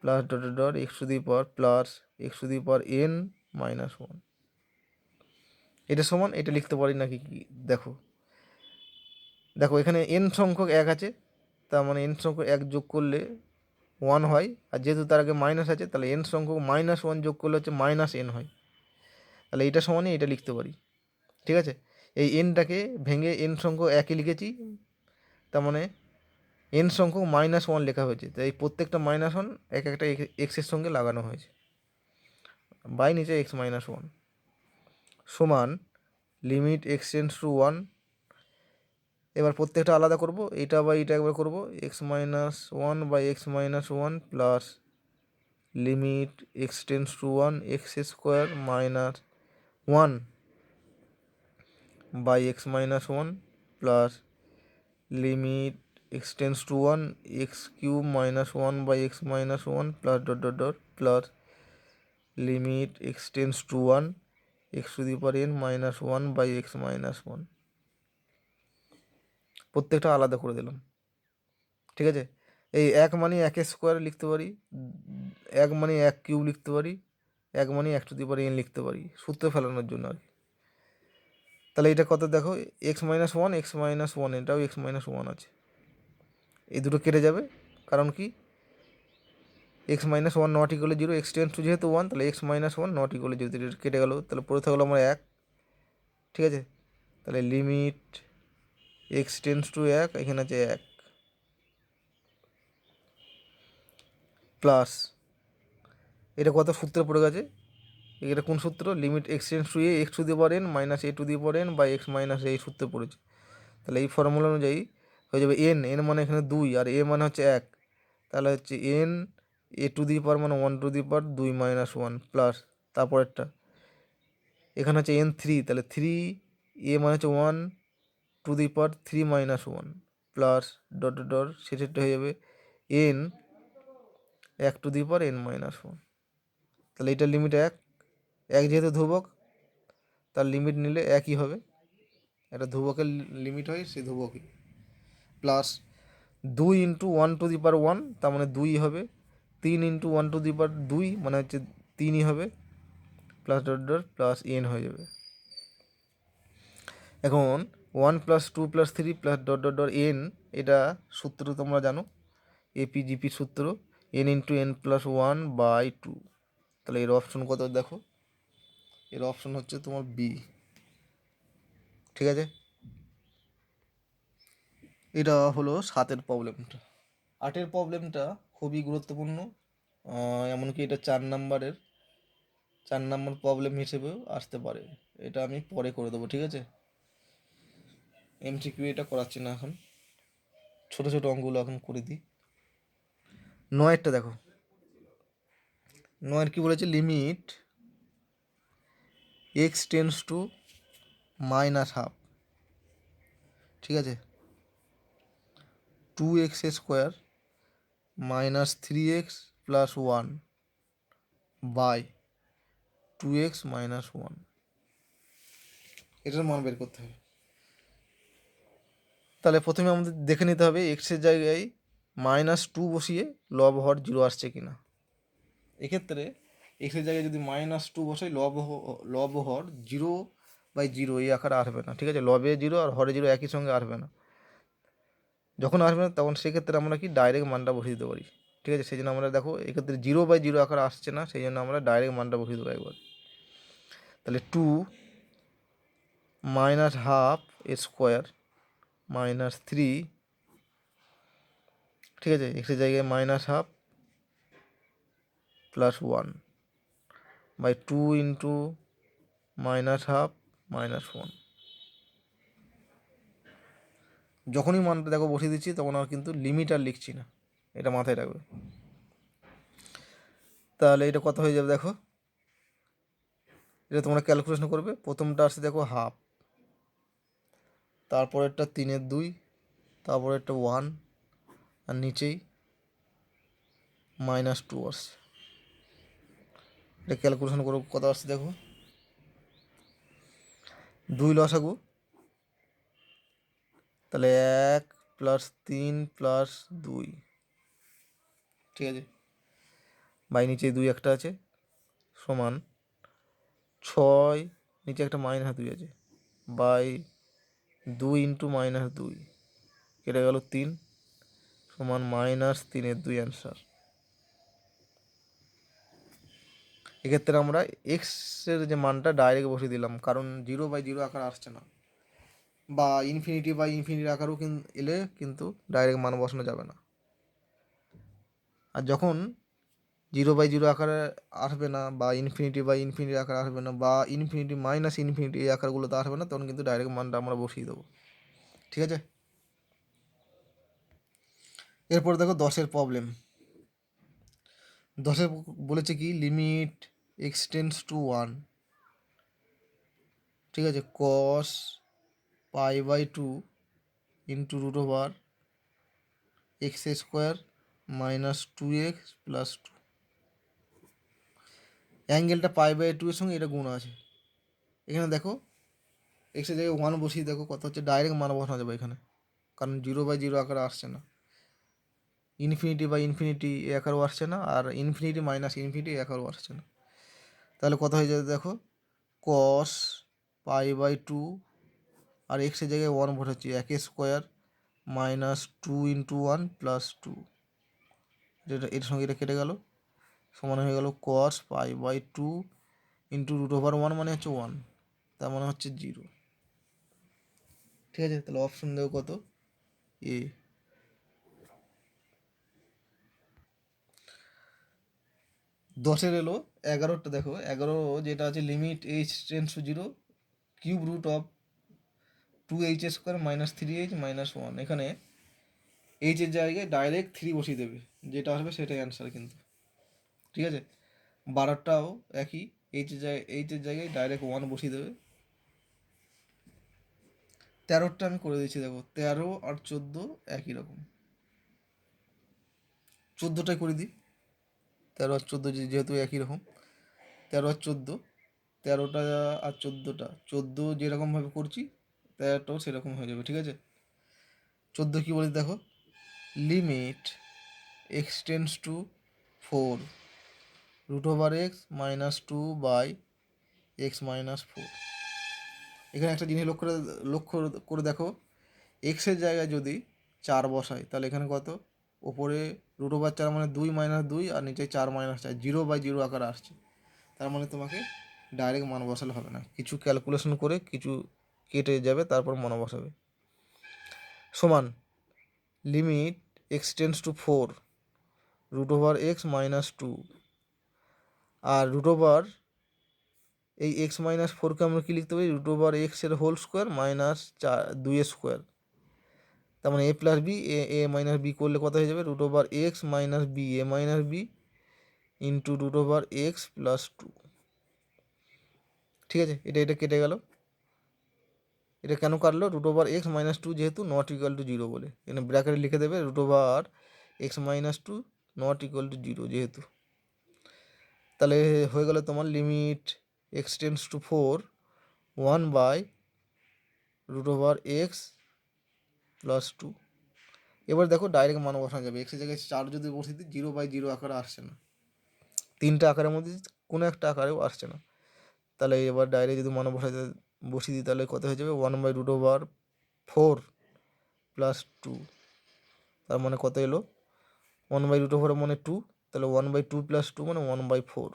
plus dot dot dot x to the power plus X to the power N minus one. এটা সমান, এটা লিখতে পারি নাকি কি দেখো, দেখো এখানে এন সংখ্যক এক আছে, তার মানে এন সংখ্যক এক যোগ করলে ওয়ান হয়, আর যেহেতু তার আগে মাইনাস আছে তাহলে এন সংখ্যক মাইনাস ওয়ান যোগ করলে হচ্ছে মাইনাস এন হয়। তাহলে এটা সমানই এটা লিখতে পারি, ঠিক আছে। এই এনটাকে ভেঙে এন সংখ্যক একই লিখেছি, তার মানে এন সংখ্যক মাইনাস ওয়ান লেখা হয়েছে, তাই এই প্রত্যেকটা মাইনাস ওয়ান এক একটা এক্সের সঙ্গে লাগানো হয়েছে, বাই নিচে এক্স মাইনাস ওয়ান সমান limit x tends to one. এবার প্রত্যেকটা আলাদা করব, এটা বাই এটা একবার করব, X minus one by x minus one plus limit x tends to one X square minus one by x minus one plus limit x tends to one X cube minus one by x minus one plus dot dot dot plus limit x tends to one X to the power N minus one by x minus one. প্রত্যেকটা আলাদা করে দিলাম, ঠিক আছে। এই এক মানে এক স্কোয়ার লিখতে পারি, এক মানে এক কিউব লিখতে পারি, এক মানে এক টু দি পাওয়ার এন লিখতে পারি, সূত্র ফেলানোর জন্য আর কি। তাহলে এটা কত দেখো, x minus one x minus one, এটাও এক্স মাইনাস ওয়ান আছে, এই দুটো কেটে যাবে, কারণ কি x minus one not equal zero, x tends two যেহেতু ওয়ান, তাহলে x minus one not equal zero, কেটে গেলো, তাহলে পড়ে থাকলো আমার এক, ঠিক আছে। তাহলে লিমিট এক্স টেন্স টু এক, এখানে আছে এক, প্লাস এটা কত সূত্রে পড়ে গেছে, এটা কোন সূত্র, limit x tends to A x to the power N minus A to the power N by x minus এই সূত্রে পড়েছে। তাহলে এই ফর্মুলা অনুযায়ী হয়ে যাবে এন, এন মানে এখানে দুই আর এ মানে হচ্ছে এক, তাহলে হচ্ছে এন এ টু দি পাওয়ার মানে ওয়ান টু দি পাওয়ার দুই মাইনাস ওয়ান প্লাস তারপরেরটা এখানে হচ্ছে এন থ্রি, তাহলে থ্রি এ মানে হচ্ছে one to the power three minus one plus dot dot dot শেষেরটা হয়ে যাবে এন এক to the power N minus one. তাহলে এটার লিমিট এক, এক যেহেতু ধ্রুবক তার লিমিট নিলে একই হবে, একটা ধ্রুবকের লিমিট হয় সেই ধ্রুবকই, প্লাস দুই into one to the power one, তার মানে দুই হবে, তিন into one to the power দুই মানে হচ্ছে তিনই হবে, plus dot dot plus n হয়ে যাবে। এখন one plus two plus three plus dot dot dot n, এটা সূত্র তোমরা জানো, এপিজিপির সূত্র, n into n plus one by two. তাহলে এর অপশন কত দেখো, এর অপশন হচ্ছে তোমার বি, ঠিক আছে। এটা হলো সাতের প্রবলেমটা। আটের প্রবলেমটা খুবই গুরুত্বপূর্ণ, এমনকি এটা চার নাম্বার প্রবলেম হিসেবেও আসতে পারে, এটা আমি পরে করে দেবো, ঠিক আছে। এমসিকিউ এটা করাচ্ছি না এখন, ছোটো ছোটো অঙ্কগুলো এখন করে দিই। নয়েরটা দেখো, নয়ের কি বলেছে, limit x tends to minus half, ঠিক আছে, two x square minus three x plus one by two x minus one, এটার মান বের করতে হবে। তাহলে প্রথমে আমাদের দেখে নিতে হবে এক্সের জায়গায় মাইনাস টু বসিয়ে লব হর জিরো আসছে কি না। এক্ষেত্রে এক্সের জায়গায় যদি মাইনাস টু বসাই লব হর জিরো বাই জিরো এই আকারে আসবে না, ঠিক আছে, লবে জিরো আর হরে জিরো একই সঙ্গে আসবে না, যখন আসবে না তখন সেক্ষেত্রে আমরা কি ডাইরেক্ট মানটা বসিয়ে দিতে পারি, ঠিক আছে। সেই জন্য আমরা দেখো এক্ষেত্রে জিরো বাই জিরো আকারে আসছে না, সেই জন্য আমরা ডাইরেক্ট মানটা বসিয়ে দেবো একবার। তাহলে two minus half square minus three, ঠিক আছে, এক্সের জায়গায় minus half plus one by two into minus half minus one. যখনই মানটা দেখো বসিয়ে দিচ্ছি তখন আর কিন্তু লিমিট আর লিখছি না, এটা মাথায় রাখবে। তাহলে এটা কত হয়ে যাবে দেখো, এটা তোমরা ক্যালকুলেশন করবে। প্রথমটা আসছে দেখো হাফ, তারপরেরটা 3/2, তারপরেরটা 1, আর নিচেই -2 আসছে। এটা ক্যালকুলেশন করো কত আসছে দেখো। 2 লসাগু, তাহলে 1 + 3 + 2, ঠিক আছে, বাই নিচে 2 একটা আছে, সমান 6, নিচে একটা -2 আছে, বাই 2 × -2, কেটে গেল 3, সমান -3/2 অ্যান্সার। এক্ষেত্রে আমরা এক্সের যে মানটা ডাইরেক্ট বসিয়ে দিলাম, কারণ 0/0 আকার আসছে না, বা ∞/∞ আকারও এলে কিন্তু ডাইরেক্ট মান বসানো যাবে না। আর যখন 0/0 আকারে আসবে না, বা ∞/∞ আকার আসবে না, বা ∞ -∞ এই আকারগুলোতে আসবে না, তখন কিন্তু ডাইরেক্ট মানটা আমরা বসিয়ে দেবো, ঠিক আছে। এরপর দেখো 10-এর প্রবলেম। 10-এ বলেছে কি, লিমিট x → 1, ঠিক আছে, cos π/2 × √x² - 2x + 2। অ্যাঙ্গেলটা π/2 এর সঙ্গে এটা গুণ আছে। এখানে দেখো এক্সের জায়গায় 1 বসিয়ে দেখো কত হচ্ছে, ডাইরেক্ট মান বসানো যাবে এখানে, কারণ 0/0 আকারে আসছে না, ∞/∞ এ আকারও আসছে না, আর ∞ - এ আকারও আসছে না। তাহলে কত হয়ে যাবে দেখো, cos π/2, আর এক্সের জায়গায় 1 বসাচ্ছি, 1² - 2 × 1 + 2, এর সঙ্গে এটা কেটে গেল, সমান হয়ে গেল cos π/2 × √1 মানে হচ্ছে 1, তার মানে হচ্ছে 0, ঠিক আছে। তাহলে অপশন দেবো কত, এ। 10-এর এলো 11টা, দেখো 11 যেটা আছে, লিমিট h → 0, √2h² - 3h - 1। এখানে এইচের জায়গায় ডাইরেক্ট 3 বসিয়ে দেবে, যেটা আসবে সেটাই অ্যান্সার কিন্তু, ঠিক আছে। 12টাও একই, এইচের জায়গায় ডাইরেক্ট 1 বসিয়ে দেবে। 13টা আমি করে দিচ্ছি, দেখো 13 আর 14 একই রকম, 14টাই করে দিই। 13 আর 14 যেহেতু একই রকম, 13 আর 14, 13টা আর 14টা, 14 যেরকমভাবে করছি 13টাও সেরকম হয়ে যাবে, ঠিক আছে। 14 কী বলি দেখো, লিমিট x → 4, √x - 2/x - 4। এখানে একটা জিনিস লক্ষ্য করে দেখো, এক্সের জায়গায় যদি 4 বসাই, তাহলে এখানে কত, ওপরে √4 মানে 2 - 2, আর নিচে 4 - 4, 0/0 আকারে আসছে। তার মানে তোমাকে ডাইরেক্ট মান বসালে হবে না, কিছু ক্যালকুলেশন করে কিছু কেটে যাবে, তারপর মান বসাবে। সমান লিমিট x → 4, √x - 2, আর এই x - 4কে আমরা কী লিখতে পারি, √x² - 2² তার মানে a + b, a - b করলে কত হয়ে যাবে, √x - b a - b × √x + 2, ঠিক আছে। এটা কেটে গেল। এটা কেন কাটলো, √x - 2 যেহেতু ≠ 0 বলে, এখানে ব্র্যাকেটে লিখে দেবে √x - 2 ≠ 0 যেহেতু। তাহলে হয়ে গেল তোমার লিমিট x → 4, 1/√x + 2। এবার দেখো ডাইরেক্ট মান বসানো যাবে, এক্সের জায়গায় 4 যদি বসিয়ে দিই, 0/0 আকারে আসছে না, 3টা আকারের মধ্যে কোনো একটা আকারেও আসছে না। তাহলে এবার ডাইরেক্ট যদি মান বসিয়ে দিই, তাহলে কত হয়ে যাবে, 1/√4 + 2, তার মানে কত এলো, 1/√4 মানে 2, তাহলে 1/2 + 2 মানে 1/4।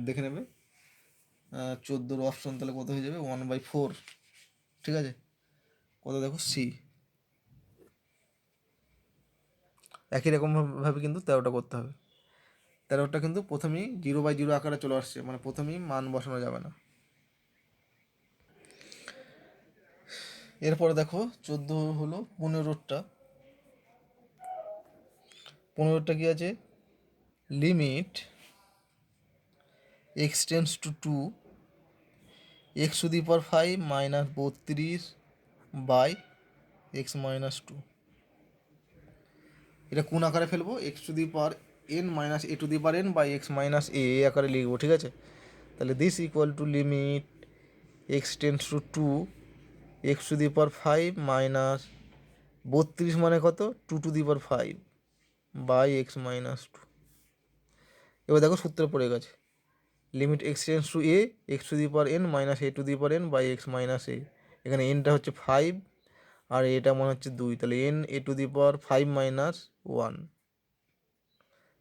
দেখে নেবে 14 অপশন, তাহলে কত হয়ে যাবে, 1/4, ঠিক আছে। কত দেখো, সি। একই রকমভাবে কিন্তু 13টা করতে হবে। 13টা কিন্তু প্রথমেই 0/0 আকারে চলে আসছে, মানে প্রথমেই মান বসানো যাবে না। এরপরে দেখো 14 হলো 15টা। 15টা কি আছে, limit x tends to 2 x to the power 5 minus 32 by x minus 2। এটা কোন আকারে ফেলবো? X to the power N minus A to the power N by x minus a আকারে লিখবো, ঠিক আছে? তাহলে this equal to limit x tends to 2 x to the power 5 minus 32 মানে কত? 2 to the power 5 by x minus 2। এবার দেখো সূত্র পড়ে গেছে, limit x tends to A x to the power N minus A to the power N by x minus a. এখানে এনটা হচ্ছে 5 আর এটা মনে হচ্ছে 2, তাহলে N a to the power 5 minus 1,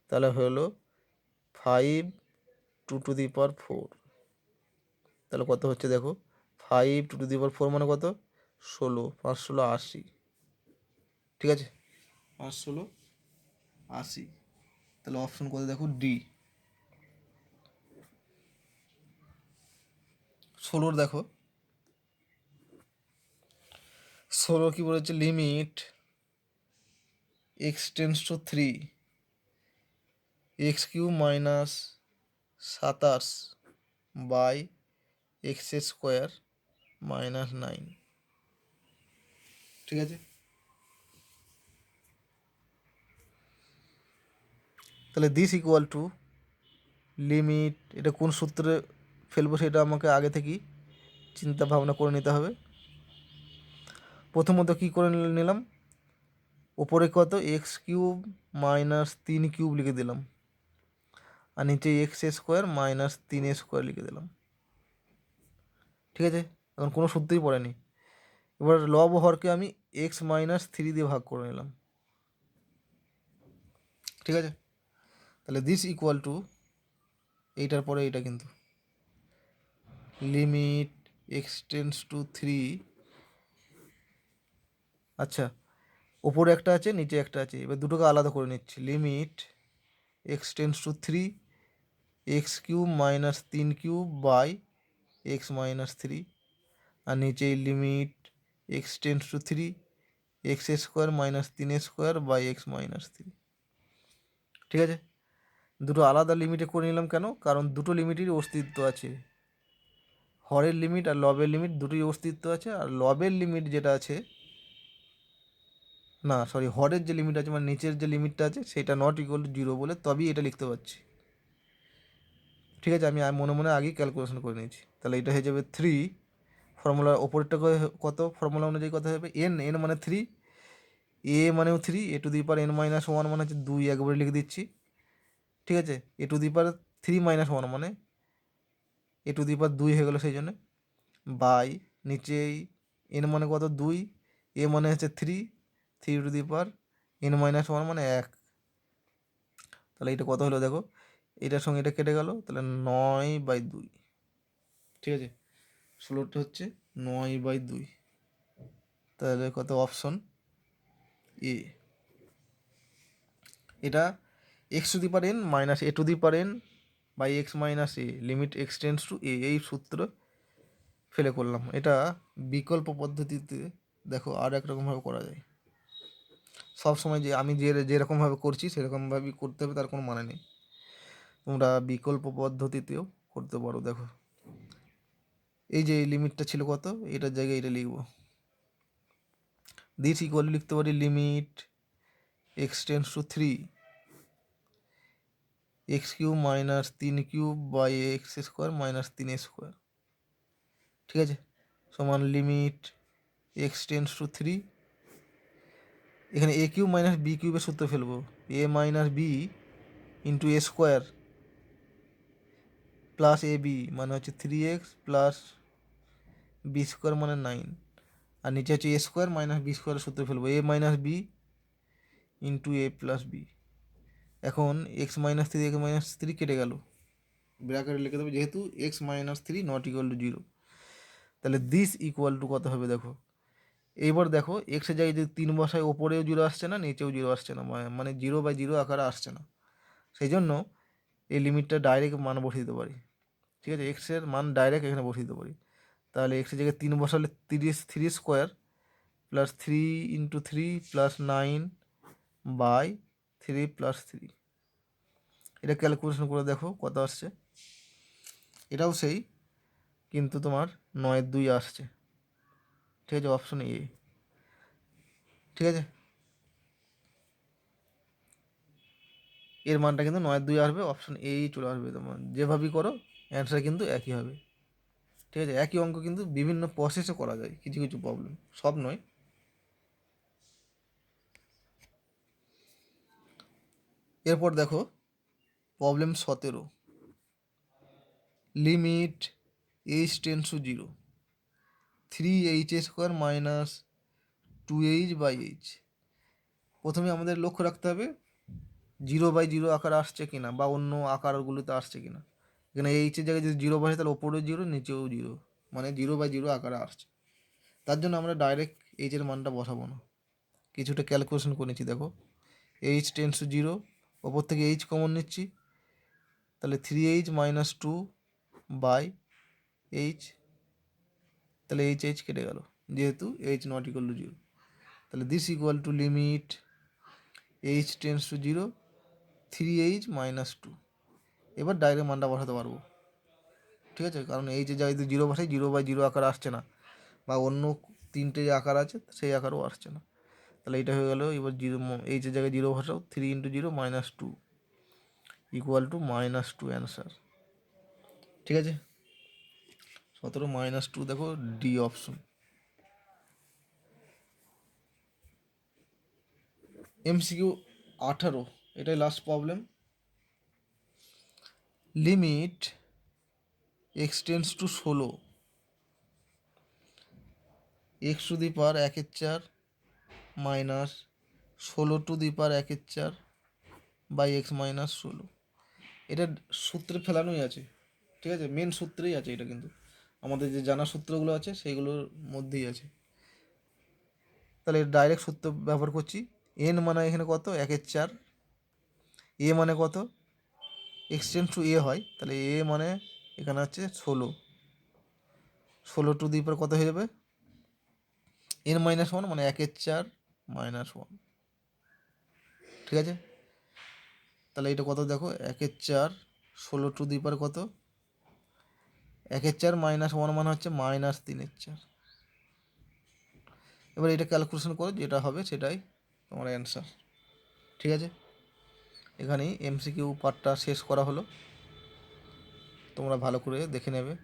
তাহলে হলো 5 2 টু দি পাওয়ার 4। তাহলে কত হচ্ছে দেখো, 5 2 টু দি পাওয়ার 4 মানে কত? 16, 5 16 80, ঠিক আছে? 5 16 80, তাহলে অপশন কত দেখো? ডি। 16 দেখো, 16 কি বলেছে? Limit x tends to 3 x cube minus 27 by x square minus 9, ঠিক আছে? তাহলে দিস ইকুয়াল টু লিমিট, এটা কোন সূত্রে ফেলবো সেটা আমাকে আগে থেকেই চিন্তা ভাবনা করে নিতে হবে। প্রথমত কী করে নিলাম, ওপরে কত? এক্স কিউব মাইনাস 3 কিউব লিখে দিলাম, আর নিচে এক্স স্কোয়ার মাইনাস 3 স্কোয়ার লিখে দিলাম, ঠিক আছে? এখন কোনো সূত্রই পড়েনি। এবার লব হরকে আমি এক্স মাইনাস 3 দিয়ে ভাগ করে নিলাম, ঠিক আছে? তাহলে দিস ইকুয়াল টু, এইটার পরে এইটা কিন্তু লিমিট এক্স টেন্স টু 3, আচ্ছা ওপরে একটা আছে নিচে একটা আছে, এবার দুটোকে আলাদা করে নিচ্ছি। Limit x tends to 3 x cube minus 3 cube by x minus 3, আর নিচে limit x tends to 3 x square minus 3 square by x minus 3, ঠিক আছে? দুটো আলাদা লিমিটে করে নিলাম কেন? কারণ দুটো লিমিটেরই অস্তিত্ব আছে, হরের লিমিট আর লবের লিমিট দুটোই অস্তিত্ব আছে। আর লবের লিমিট যেটা আছে, না সরি, হরের যে লিমিট আছে মানে নিচের যে লিমিটটা আছে সেটা নট ইকুয়াল টু 0 বলে তবেই এটা লিখতে পারছি, ঠিক আছে? আমি মনে মনে আগেই ক্যালকুলেশন করে নিয়েছি। তাহলে এটা হয়ে যাবে 3, ফর্মুলার ওপরেরটা কত? ফর্মুলা অনুযায়ী কত হবে? এন, এন মানে 3, এ মানেও 3, a to the power N minus 1 মানে হচ্ছে 2, একবারে লিখে দিচ্ছি, ঠিক আছে? এ টু দি পাওয়ার 3 মাইনাস 1 মানে এ টু দি পাওয়ার 2 হয়ে গেলো, সেই জন্য বাই নিচেই এন মানে কত? 2, এ মানে হচ্ছে 3, 3 two the power N minus 1 মানে 1। তাহলে এটা কত হলো দেখো, এটার সঙ্গে এটা কেটে গেল, তাহলে 9/2, ঠিক আছে? 16টা হচ্ছে 9/2, তাহলে কত? Option A. এটা x to the power N minus A to the power N by x minus a limit x tends to a, এই সূত্র ফেলে করলাম। এটা বিকল্প পদ্ধতিতে দেখো আর একরকমভাবে করা যায়। সব সময় যে আমি যেরকমভাবে করছি সেরকমভাবেই করতে হবে তার কোনো মানে নেই, তোমরা বিকল্প পদ্ধতিতেও করতে পারো। দেখো এই যে এই লিমিটটা ছিল কত, এটার জায়গায় এটা লিখবো, দিস ইকুয়াল লিখতে পারি limit x tends to 3 x cube minus 3 cube by x square minus 3 square, ঠিক আছে? সমান লিমিট এক্স টেন্স টু 3, এখানে এ কিউব মাইনাস বি কিউবের সূত্র ফেলবো, এ minus B into A square plus A B মানে হচ্ছে 3x প্লাস বি স্কোয়ার মানে 9, আর নিচে হচ্ছে এ স্কোয়ার মাইনাস বি স্কোয়ারের সূত্র ফেলবো, এ মাইনাস বি ইন্টু এ প্লাস বি। এখন এক্স মাইনাস 3 এক্স মাইনাস 3 কেটে গেল, ব্র্যাকেটে লিখে দেবো যেহেতু x minus 3 not equal to 0। তাহলে দিস ইকুয়াল টু কত হবে দেখো, এইবার দেখো এক্সের জায়গায় যদি 3 বসায় ওপরেও 0 আসছে না নিচেও 0 আসছে না, মানে 0/0 আকারে আসছে না, সেই জন্য এই লিমিটটা ডাইরেক্ট মান বসিয়ে দিতে পারি, ঠিক আছে? এক্সের মান ডাইরেক্ট এখানে বসিয়ে দিতে পারি। তাহলে এক্সের জায়গায় 3 বসালে 3 square plus 3 into 3 plus 9 by 3 plus 3, এটা ক্যালকুলেশন করে দেখো কত আসছে। এটাও সেই, কিন্তু তোমার 9-2 আসছে, ঠিক আছে, অপশন এ, ঠিক আছে, এর মানটা কিন্তু 9-2 আসবে, অপশন এই চলে আসবে। তোমার যেভাবেই করো অ্যান্সার কিন্তু একই হবে, ঠিক আছে। একই অঙ্ক কিন্তু বিভিন্ন প্রসেসে করা যায়, কিছু কিছু প্রবলেম, সব নয়। এরপর দেখো problem 17, limit h tends to 0, 3h² minus 2h/h। প্রথমে আমাদের লক্ষ্য রাখতে হবে 0/0 আকার আসছে কিনা, বা অন্য আকারগুলোতে আসছে কিনা। এখানে এইচের জায়গায় যদি 0 বসে তাহলে ওপরেও 0, নিচেও 0, মানে 0/0 আকারে আসছে। তার জন্য আমরা ডাইরেক্ট এইচের মানটা বসাবো না, কিছুটা ক্যালকুলেশন করে নিচ্ছি। দেখো এইচ টেন্স টু 0, ওপর থেকে এইচ কমন নিচ্ছি, তাহলে 3h মাইনাস 2/h, তাহলে এইচ কেটে গেল, যেহেতু এইচ নট ইকুয়াল টু 0। তাহলে this equal to limit h tends to 0, 3h minus 2। এবার ডাইরেক্ট মানটা বসাতে পারবো, ঠিক আছে, কারণ এইচের জায়গায় যদি 0 বসাই 0/0 আকার আসছে না, বা অন্য 3টে যে আকার আছে সেই আকারও আসছে না। তাহলে এটা হয়ে গেল, এবার 0, এইচের জায়গায় 0 বসাও, 3 × 0 মাইনাস 2 ইকুয়াল টু -2 অ্যান্সার, ঠিক আছে। 17 -2, দেখো ডি অপশন। MCQ 18, এটাই last problem. Limit x tends to 16, x⁴ minus 16⁴ by x minus 16। এটা সূত্রে ফেলানোই আছে, ঠিক আছে, মেন সূত্রেই আছে এটা, কিন্তু আমাদের যে জানা সূত্রগুলো আছে সেইগুলোর মধ্যেই আছে। তাহলে ডাইরেক্ট সূত্র ব্যবহার করছি। n মানে এখানে কত, 1/4, a মানে কত, এক্স টেন্স টু a হয়, তাহলে a মানে এখানে হচ্ছে 16, 16 কত হয়ে যাবে, n-1 মানে 1/4 -1, ঠিক আছে। তাহলে এটা কত দেখো, 1/4, 16 কত, 1/4 -1 মানে হচ্ছে -3/4। এবার এটা ক্যালকুলেশন করো, যেটা হবে সেটাই তোমার অ্যান্সার, ঠিক আছে। এখানেই MCQ পার্টটা শেষ করা হলো, তোমরা ভালো করে দেখে নেবে।